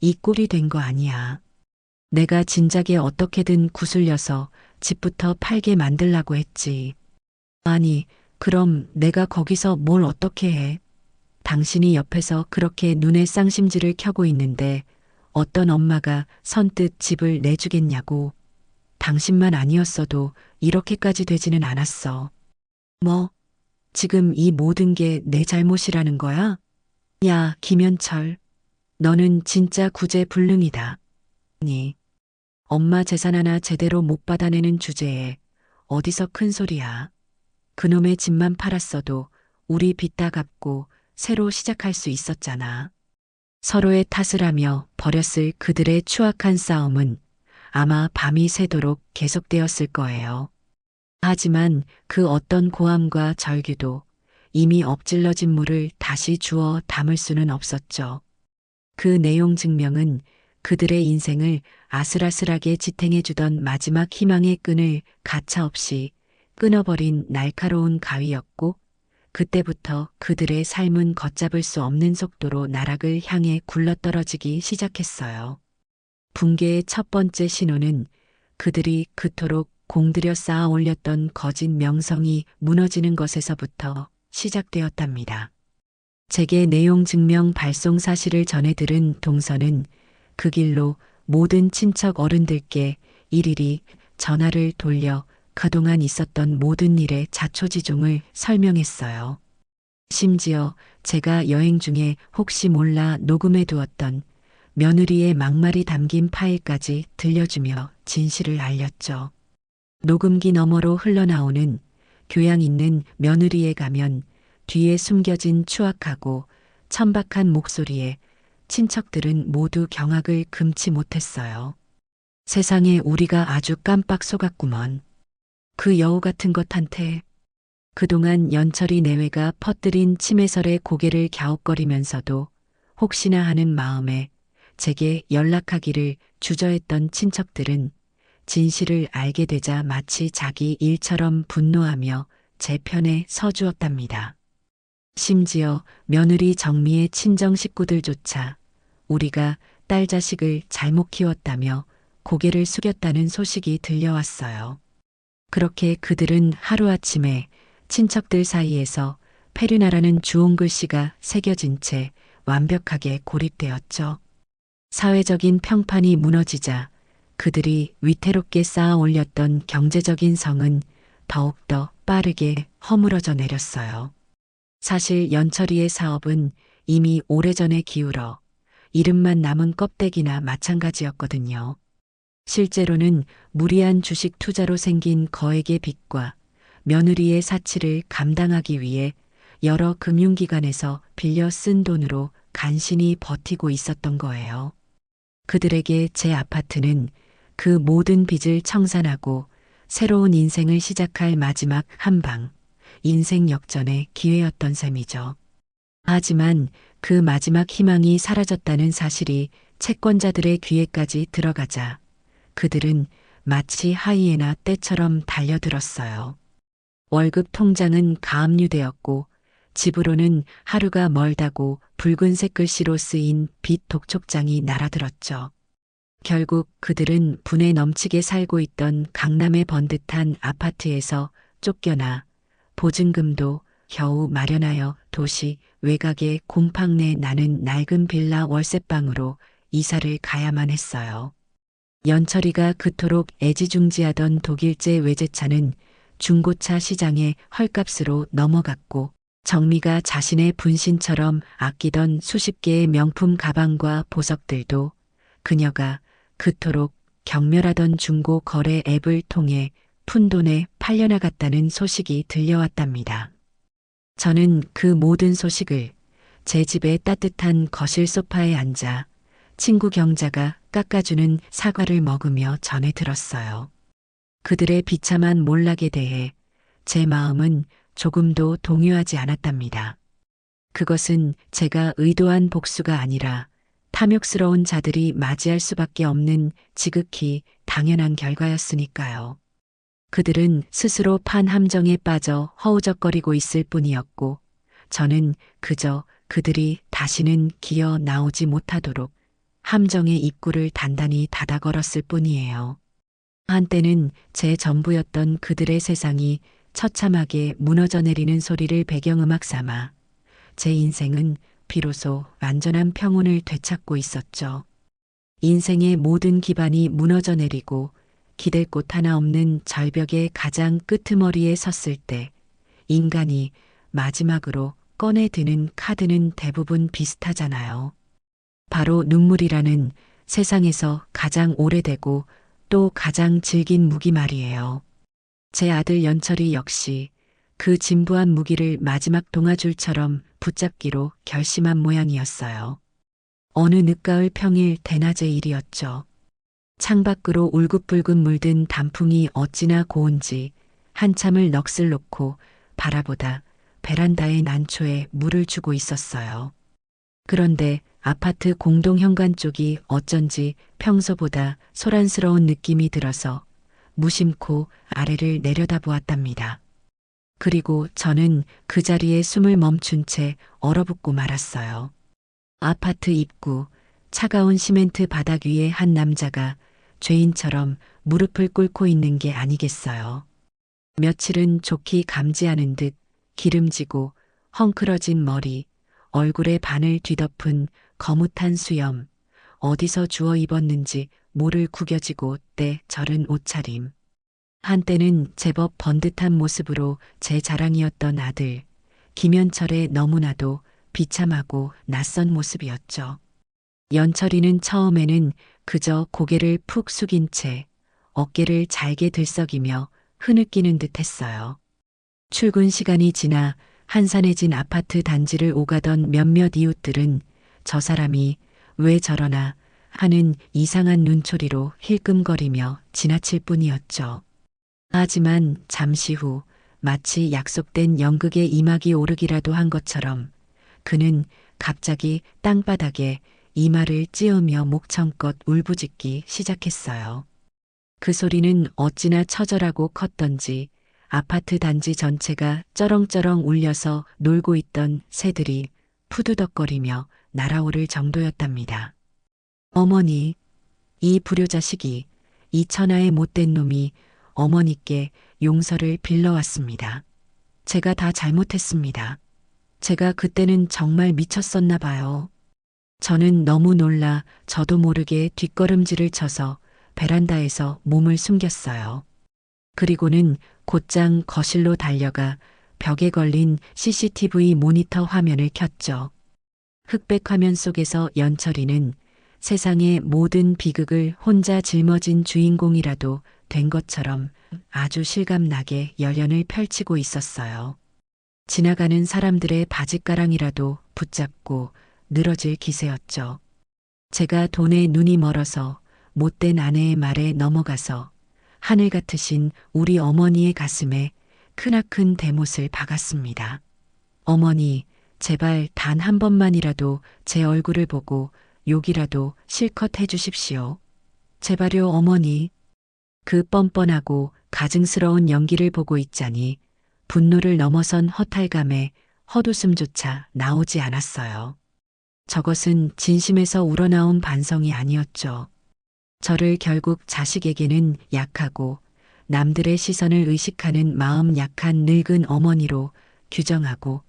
이 꼴이 된 거 아니야. 내가 진작에 어떻게든 구슬려서 집부터 팔게 만들라고 했지. 아니, 그럼 내가 거기서 뭘 어떻게 해? 당신이 옆에서 그렇게 눈에 쌍심지를 켜고 있는데 어떤 엄마가 선뜻 집을 내주겠냐고. 당신만 아니었어도 이렇게까지 되지는 않았어. 뭐, 지금 이 모든 게 내 잘못이라는 거야? 야, 김현철. 너는 진짜 구제불능이다. 아니, 엄마 재산 하나 제대로 못 받아내는 주제에 어디서 큰 소리야. 그놈의 집만 팔았어도 우리 빚 다 갚고 새로 시작할 수 있었잖아. 서로의 탓을 하며 벌였을 그들의 추악한 싸움은 아마 밤이 새도록 계속되었을 거예요. 하지만 그 어떤 고함과 절규도 이미 엎질러진 물을 다시 주워 담을 수는 없었죠. 그 내용 증명은 그들의 인생을 아슬아슬하게 지탱해주던 마지막 희망의 끈을 가차없이 끊어버린 날카로운 가위였고 그때부터 그들의 삶은 걷잡을 수 없는 속도로 나락을 향해 굴러떨어지기 시작했어요. 붕괴의 첫 번째 신호는 그들이 그토록 공들여 쌓아 올렸던 거짓 명성이 무너지는 것에서부터 시작되었답니다. 제게 내용 증명 발송 사실을 전해 들은 동서는 그 길로 모든 친척 어른들께 일일이 전화를 돌려 그동안 있었던 모든 일의 자초지종을 설명했어요. 심지어 제가 여행 중에 혹시 몰라 녹음해 두었던 며느리의 막말이 담긴 파일까지 들려주며 진실을 알렸죠. 녹음기 너머로 흘러나오는 교양 있는 며느리에 가면 뒤에 숨겨진 추악하고 천박한 목소리에 친척들은 모두 경악을 금치 못했어요. 세상에 우리가 아주 깜빡 속았구먼. 그 여우 같은 것한테 그동안 연철이 내외가 퍼뜨린 치매설에 고개를 갸웃거리면서도 혹시나 하는 마음에 제게 연락하기를 주저했던 친척들은 진실을 알게 되자 마치 자기 일처럼 분노하며 제 편에 서주었답니다. 심지어 며느리 정미의 친정 식구들조차 우리가 딸 자식을 잘못 키웠다며 고개를 숙였다는 소식이 들려왔어요. 그렇게 그들은 하루아침에 친척들 사이에서 페류나라는 주홍 글씨가 새겨진 채 완벽하게 고립되었죠. 사회적인 평판이 무너지자 그들이 위태롭게 쌓아 올렸던 경제적인 성은 더욱더 빠르게 허물어져 내렸어요. 사실 연철이의 사업은 이미 오래전에 기울어 이름만 남은 껍데기나 마찬가지였거든요. 실제로는 무리한 주식 투자로 생긴 거액의 빚과 며느리의 사치를 감당하기 위해 여러 금융기관에서 빌려 쓴 돈으로 간신히 버티고 있었던 거예요. 그들에게 제 아파트는 그 모든 빚을 청산하고 새로운 인생을 시작할 마지막 한방, 인생 역전의 기회였던 셈이죠. 하지만 그 마지막 희망이 사라졌다는 사실이 채권자들의 귀에까지 들어가자 그들은 마치 하이에나 떼처럼 달려들었어요. 월급 통장은 가압류되었고 집으로는 하루가 멀다고 붉은색 글씨로 쓰인 빚 독촉장이 날아들었죠. 결국 그들은 분에 넘치게 살고 있던 강남의 번듯한 아파트에서 쫓겨나 보증금도 겨우 마련하여 도시 외곽의 곰팡 내 나는 낡은 빌라 월세방으로 이사를 가야만 했어요. 연철이가 그토록 애지중지하던 독일제 외제차는 중고차 시장의 헐값으로 넘어갔고 정미가 자신의 분신처럼 아끼던 수십 개의 명품 가방과 보석들도 그녀가 그토록 경멸하던 중고 거래 앱을 통해 푼돈에 팔려나갔다는 소식이 들려왔답니다. 저는 그 모든 소식을 제 집의 따뜻한 거실 소파에 앉아 친구 경자가 깎아주는 사과를 먹으며 전해 들었어요. 그들의 비참한 몰락에 대해 제 마음은 조금도 동요하지 않았답니다. 그것은 제가 의도한 복수가 아니라 탐욕스러운 자들이 맞이할 수밖에 없는 지극히 당연한 결과였으니까요. 그들은 스스로 판 함정에 빠져 허우적거리고 있을 뿐이었고 저는 그저 그들이 다시는 기어 나오지 못하도록 함정의 입구를 단단히 닫아 걸었을 뿐이에요. 한때는 제 전부였던 그들의 세상이 처참하게 무너져 내리는 소리를 배경음악 삼아 제 인생은 비로소 완전한 평온을 되찾고 있었죠. 인생의 모든 기반이 무너져 내리고 기댈 곳 하나 없는 절벽의 가장 끄트머리에 섰을 때 인간이 마지막으로 꺼내 드는 카드는 대부분 비슷하잖아요. 바로 눈물이라는 세상에서 가장 오래되고 또 가장 질긴 무기 말이에요. 제 아들 연철이 역시 그 진부한 무기를 마지막 동아줄처럼 붙잡기로 결심한 모양이었어요. 어느 늦가을 평일 대낮의 일이었죠. 창밖으로 울긋불긋 물든 단풍이 어찌나 고운지 한참을 넋을 놓고 바라보다 베란다의 난초에 물을 주고 있었어요. 그런데 아파트 공동현관 쪽이 어쩐지 평소보다 소란스러운 느낌이 들어서 무심코 아래를 내려다보았답니다. 그리고 저는 그 자리에 숨을 멈춘 채 얼어붙고 말았어요. 아파트 입구, 차가운 시멘트 바닥 위에 한 남자가 죄인처럼 무릎을 꿇고 있는 게 아니겠어요. 며칠은 좋게 감지하는 듯 기름지고 헝클어진 머리, 얼굴에 반을 뒤덮은 거뭇한 수염, 어디서 주워 입었는지 모를 구겨지고 때 저른 옷차림. 한때는 제법 번듯한 모습으로 제 자랑이었던 아들, 김현철의 너무나도 비참하고 낯선 모습이었죠. 연철이는 처음에는 그저 고개를 푹 숙인 채 어깨를 잘게 들썩이며 흐느끼는 듯 했어요. 출근 시간이 지나 한산해진 아파트 단지를 오가던 몇몇 이웃들은 저 사람이 왜 저러나 하는 이상한 눈초리로 힐끔거리며 지나칠 뿐이었죠. 하지만 잠시 후 마치 약속된 연극의 이막이 오르기라도 한 것처럼 그는 갑자기 땅바닥에 이마를 찧으며 목청껏 울부짖기 시작했어요. 그 소리는 어찌나 처절하고 컸던지 아파트 단지 전체가 쩌렁쩌렁 울려서 놀고 있던 새들이 푸드덕거리며 날아오를 정도였답니다. 어머니, 이 불효자식이, 이 천하의 못된 놈이 어머니께 용서를 빌러왔습니다. 제가 다 잘못했습니다. 제가 그때는 정말 미쳤었나 봐요. 저는 너무 놀라 저도 모르게 뒷걸음질을 쳐서 베란다에서 몸을 숨겼어요. 그리고는 곧장 거실로 달려가 벽에 걸린 CCTV 모니터 화면을 켰죠. 흑백 화면 속에서 연철이는 세상의 모든 비극을 혼자 짊어진 주인공이라도 된 것처럼 아주 실감나게 열연을 펼치고 있었어요. 지나가는 사람들의 바짓가랑이라도 붙잡고 늘어질 기세였죠. 제가 돈에 눈이 멀어서 못된 아내의 말에 넘어가서 하늘 같으신 우리 어머니의 가슴에 크나큰 대못을 박았습니다. 어머니, 제발 단 한 번만이라도 제 얼굴을 보고 욕이라도 실컷 해주십시오. 제발요, 어머니. 그 뻔뻔하고 가증스러운 연기를 보고 있자니 분노를 넘어선 허탈감에 헛웃음조차 나오지 않았어요. 저것은 진심에서 우러나온 반성이 아니었죠. 저를 결국 자식에게는 약하고 남들의 시선을 의식하는 마음 약한 늙은 어머니로 규정하고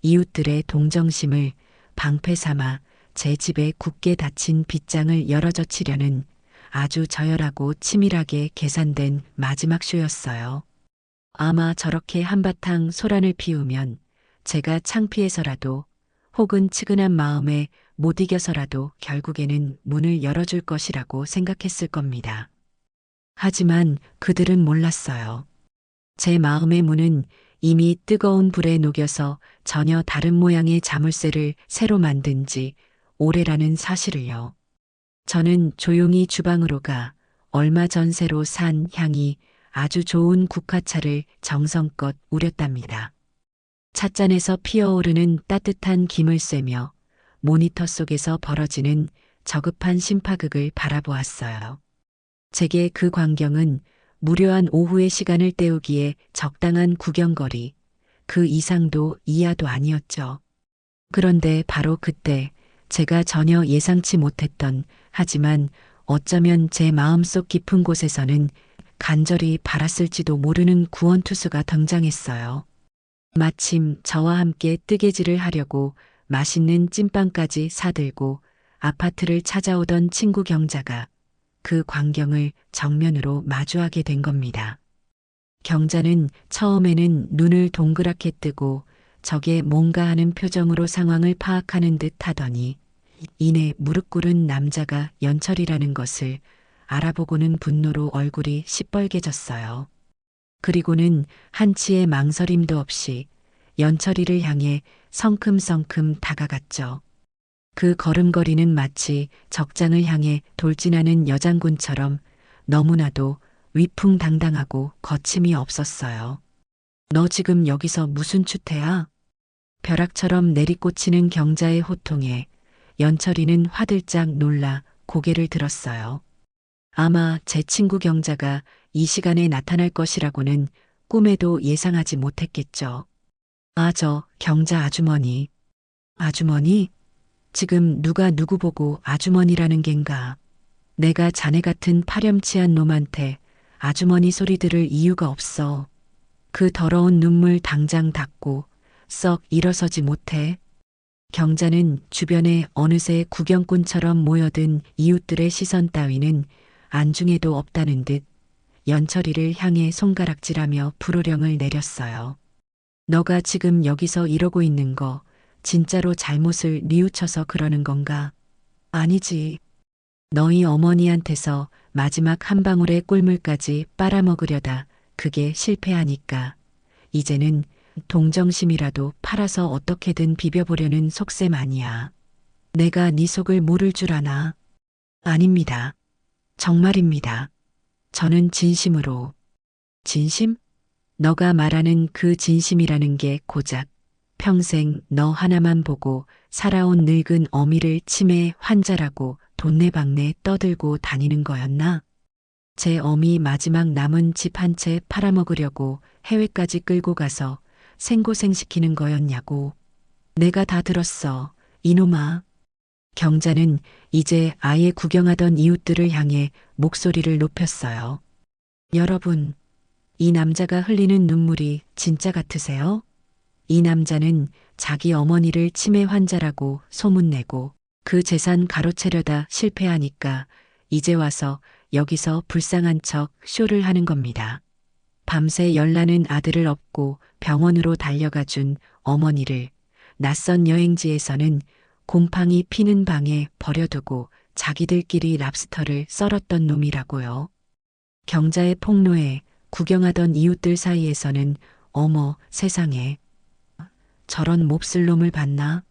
이웃들의 동정심을 방패 삼아 제 집에 굳게 닫힌 빗장을 열어젖히려는 아주 저열하고 치밀하게 계산된 마지막 쇼였어요. 아마 저렇게 한바탕 소란을 피우면 제가 창피해서라도 혹은 측은한 마음에 못 이겨서라도 결국에는 문을 열어줄 것이라고 생각했을 겁니다. 하지만 그들은 몰랐어요. 제 마음의 문은 이미 뜨거운 불에 녹여서 전혀 다른 모양의 자물쇠를 새로 만든 지 오래라는 사실을요. 저는 조용히 주방으로 가 얼마 전 새로 산 향이 아주 좋은 국화차를 정성껏 우렸답니다. 찻잔에서 피어오르는 따뜻한 김을 쐬며 모니터 속에서 벌어지는 저급한 심파극을 바라보았어요. 제게 그 광경은 무료한 오후의 시간을 때우기에 적당한 구경거리, 그 이상도 이하도 아니었죠. 그런데 바로 그때 제가 전혀 예상치 못했던, 하지만 어쩌면 제 마음속 깊은 곳에서는 간절히 바랐을지도 모르는 구원투수가 등장했어요. 마침 저와 함께 뜨개질을 하려고 맛있는 찐빵까지 사들고 아파트를 찾아오던 친구 경자가 그 광경을 정면으로 마주하게 된 겁니다. 경자는 처음에는 눈을 동그랗게 뜨고 저게 뭔가 하는 표정으로 상황을 파악하는 듯 하더니 이내 무릎 꿇은 남자가 연철이라는 것을 알아보고는 분노로 얼굴이 시뻘개졌어요. 그리고는 한치의 망설임도 없이 연철이를 향해 성큼성큼 다가갔죠. 그 걸음걸이는 마치 적장을 향해 돌진하는 여장군처럼 너무나도 위풍당당하고 거침이 없었어요. 너 지금 여기서 무슨 추태야? 벼락처럼 내리꽂히는 경자의 호통에 연철이는 화들짝 놀라 고개를 들었어요. 아마 제 친구 경자가 이 시간에 나타날 것이라고는 꿈에도 예상하지 못했겠죠. 아, 저 경자 아주머니. 아주머니? 지금 누가 누구 보고 아주머니라는 겐가. 내가 자네 같은 파렴치한 놈한테 아주머니 소리 들을 이유가 없어. 그 더러운 눈물 당장 닦고 썩 일어서지 못해. 경자는 주변에 어느새 구경꾼처럼 모여든 이웃들의 시선 따위는 안중에도 없다는 듯 연철이를 향해 손가락질하며 불호령을 내렸어요. 너가 지금 여기서 이러고 있는 거 진짜로 잘못을 뉘우쳐서 그러는 건가? 아니지. 너희 어머니한테서 마지막 한 방울의 꿀물까지 빨아먹으려다 그게 실패하니까 이제는 동정심이라도 팔아서 어떻게든 비벼보려는 속셈 아니야. 내가 네 속을 모를 줄 아나? 아닙니다. 정말입니다. 저는 진심으로. 진심? 너가 말하는 그 진심이라는 게 고작 평생 너 하나만 보고 살아온 늙은 어미를 치매 환자라고 돈내방네 떠들고 다니는 거였나? 제 어미 마지막 남은 집 한 채 팔아먹으려고 해외까지 끌고 가서 생고생시키는 거였냐고. 내가 다 들었어. 이놈아. 경자는 이제 아예 구경하던 이웃들을 향해 목소리를 높였어요. 여러분, 이 남자가 흘리는 눈물이 진짜 같으세요? 이 남자는 자기 어머니를 치매 환자라고 소문내고 그 재산 가로채려다 실패하니까 이제 와서 여기서 불쌍한 척 쇼를 하는 겁니다. 밤새 열나는 아들을 업고 병원으로 달려가 준 어머니를 낯선 여행지에서는 곰팡이 피는 방에 버려두고 자기들끼리 랍스터를 썰었던 놈이라고요. 경자의 폭로에 구경하던 이웃들 사이에서는 어머 세상에 저런 몹쓸 놈을 봤나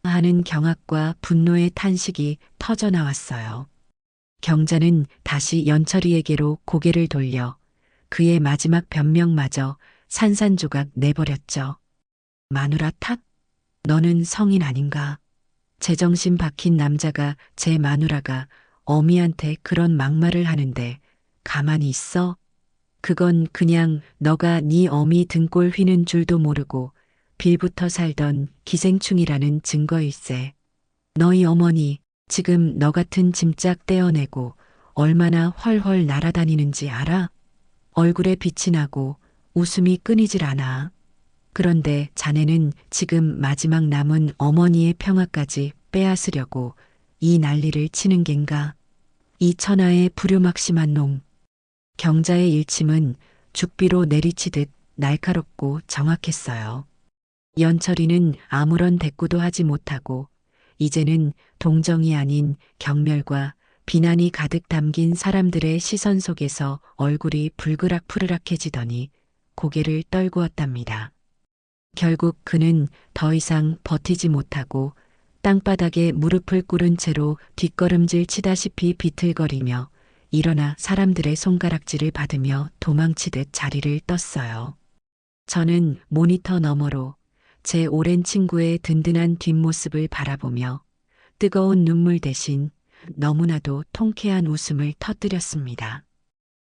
하는 경악과 분노의 탄식이 터져 나왔어요. 경자는 다시 연철이에게로 고개를 돌려 그의 마지막 변명마저 산산조각 내버렸죠. 마누라 탓? 너는 성인 아닌가? 제정신 박힌 남자가 제 마누라가 어미한테 그런 막말을 하는데 가만히 있어? 그건 그냥 너가 네 어미 등골 휘는 줄도 모르고 빌부터 살던 기생충이라는 증거일세. 너희 어머니 지금 너 같은 짐짝 떼어내고 얼마나 헐헐 날아다니는지 알아? 얼굴에 빛이 나고 웃음이 끊이질 않아. 그런데 자네는 지금 마지막 남은 어머니의 평화까지 빼앗으려고 이 난리를 치는 겐가? 이 천하의 불효막심한 놈. 경자의 일침은 죽비로 내리치듯 날카롭고 정확했어요. 연철이는 아무런 대꾸도 하지 못하고 이제는 동정이 아닌 경멸과 비난이 가득 담긴 사람들의 시선 속에서 얼굴이 불그락푸르락해지더니 고개를 떨구었답니다. 결국 그는 더 이상 버티지 못하고 땅바닥에 무릎을 꿇은 채로 뒷걸음질 치다시피 비틀거리며 일어나 사람들의 손가락질을 받으며 도망치듯 자리를 떴어요. 저는 모니터 너머로 제 오랜 친구의 든든한 뒷모습을 바라보며 뜨거운 눈물 대신 너무나도 통쾌한 웃음을 터뜨렸습니다.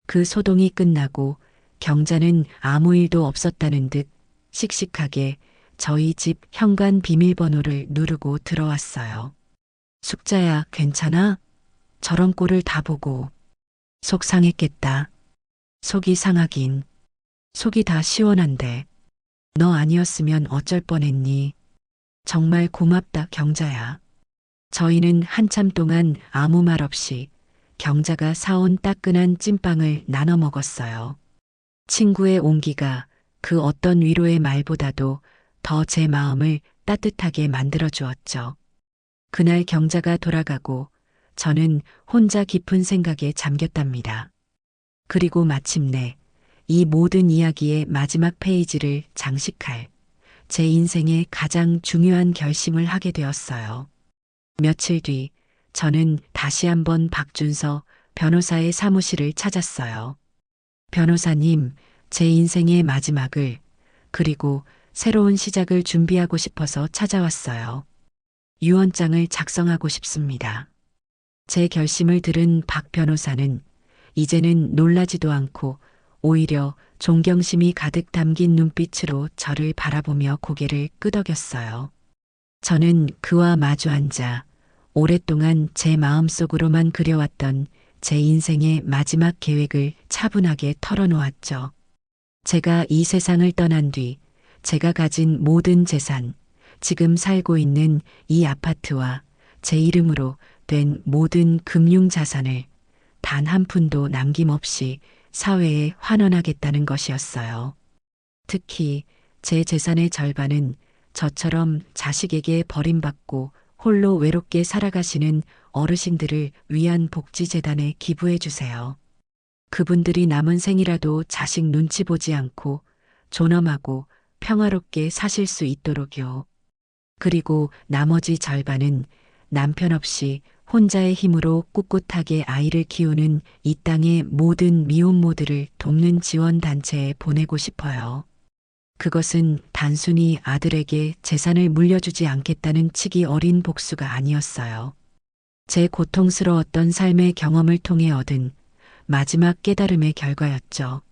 그 소동이 끝나고 경자는 아무 일도 없었다는 듯 씩씩하게 저희 집 현관 비밀번호를 누르고 들어왔어요. 숙자야, 괜찮아? 저런 꼴을 다 보고. 속 상했겠다. 속이 상하긴. 속이 다 시원한데. 너 아니었으면 어쩔 뻔했니? 정말 고맙다, 경자야. 저희는 한참 동안 아무 말 없이 경자가 사온 따끈한 찐빵을 나눠 먹었어요. 친구의 온기가 그 어떤 위로의 말보다도 더 제 마음을 따뜻하게 만들어 주었죠. 그날 경자가 돌아가고 저는 혼자 깊은 생각에 잠겼답니다. 그리고 마침내 이 모든 이야기의 마지막 페이지를 장식할 제 인생의 가장 중요한 결심을 하게 되었어요. 며칠 뒤 저는 다시 한번 박준서 변호사의 사무실을 찾았어요. 변호사님, 제 인생의 마지막을 그리고 새로운 시작을 준비하고 싶어서 찾아왔어요. 유언장을 작성하고 싶습니다. 제 결심을 들은 박 변호사는 이제는 놀라지도 않고 오히려 존경심이 가득 담긴 눈빛으로 저를 바라보며 고개를 끄덕였어요. 저는 그와 마주 앉아 오랫동안 제 마음속으로만 그려왔던 제 인생의 마지막 계획을 차분하게 털어놓았죠. 제가 이 세상을 떠난 뒤 제가 가진 모든 재산, 지금 살고 있는 이 아파트와 제 이름으로 된 모든 금융 자산을 단 한 푼도 남김없이 사회에 환원하겠다는 것이었어요. 특히 제 재산의 절반은 저처럼 자식에게 버림받고 홀로 외롭게 살아가시는 어르신들을 위한 복지재단에 기부해 주세요. 그분들이 남은 생이라도 자식 눈치 보지 않고 존엄하고 평화롭게 사실 수 있도록요. 그리고 나머지 절반은 남편 없이 혼자의 힘으로 꿋꿋하게 아이를 키우는 이 땅의 모든 미혼모들을 돕는 지원단체에 보내고 싶어요. 그것은 단순히 아들에게 재산을 물려주지 않겠다는 치기 어린 복수가 아니었어요. 제 고통스러웠던 삶의 경험을 통해 얻은 마지막 깨달음의 결과였죠.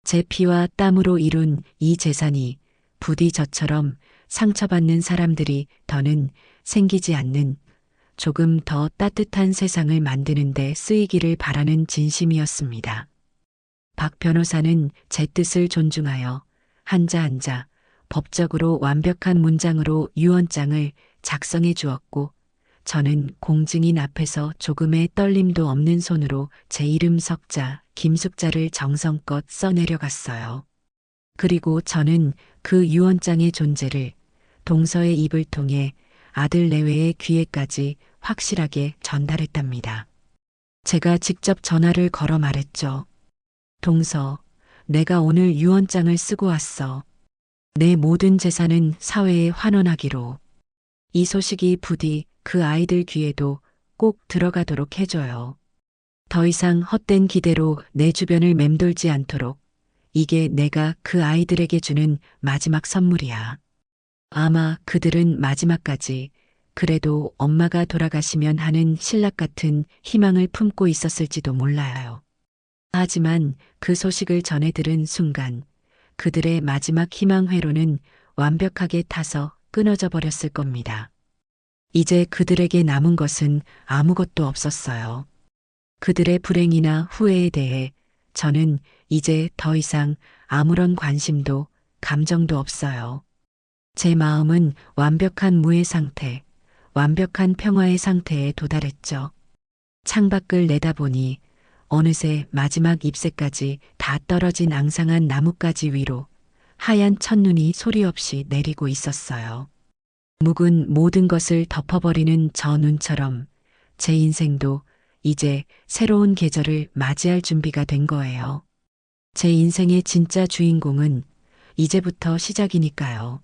제 피와 땀으로 이룬 이 재산이 부디 저처럼 상처받는 사람들이 더는 생기지 않는 조금 더 따뜻한 세상을 만드는 데 쓰이기를 바라는 진심이었습니다. 박 변호사는 제 뜻을 존중하여 한자 한자 법적으로 완벽한 문장으로 유언장을 작성해 주었고 저는 공증인 앞에서 조금의 떨림도 없는 손으로 제 이름 석자 김숙자를 정성껏 써내려갔어요. 그리고 저는 그 유언장의 존재를 동서의 입을 통해 아들 내외의 귀에까지 확실하게 전달했답니다. 제가 직접 전화를 걸어 말했죠. 동서, 내가 오늘 유언장을 쓰고 왔어. 내 모든 재산은 사회에 환원하기로. 이 소식이 부디 그 아이들 귀에도 꼭 들어가도록 해줘요. 더 이상 헛된 기대로 내 주변을 맴돌지 않도록 이게 내가 그 아이들에게 주는 마지막 선물이야. 아마 그들은 마지막까지 그래도 엄마가 돌아가시면 하는 신락 같은 희망을 품고 있었을지도 몰라요. 하지만 그 소식을 전해 들은 순간 그들의 마지막 희망 회로는 완벽하게 타서 끊어져 버렸을 겁니다. 이제 그들에게 남은 것은 아무것도 없었어요. 그들의 불행이나 후회에 대해 저는 이제 더 이상 아무런 관심도 감정도 없어요. 제 마음은 완벽한 무의 상태, 완벽한 평화의 상태에 도달했죠. 창밖을 내다보니 어느새 마지막 잎새까지 다 떨어진 앙상한 나뭇가지 위로 하얀 첫눈이 소리 없이 내리고 있었어요. 묵은 모든 것을 덮어버리는 저 눈처럼 제 인생도 이제 새로운 계절을 맞이할 준비가 된 거예요. 제 인생의 진짜 주인공은 이제부터 시작이니까요.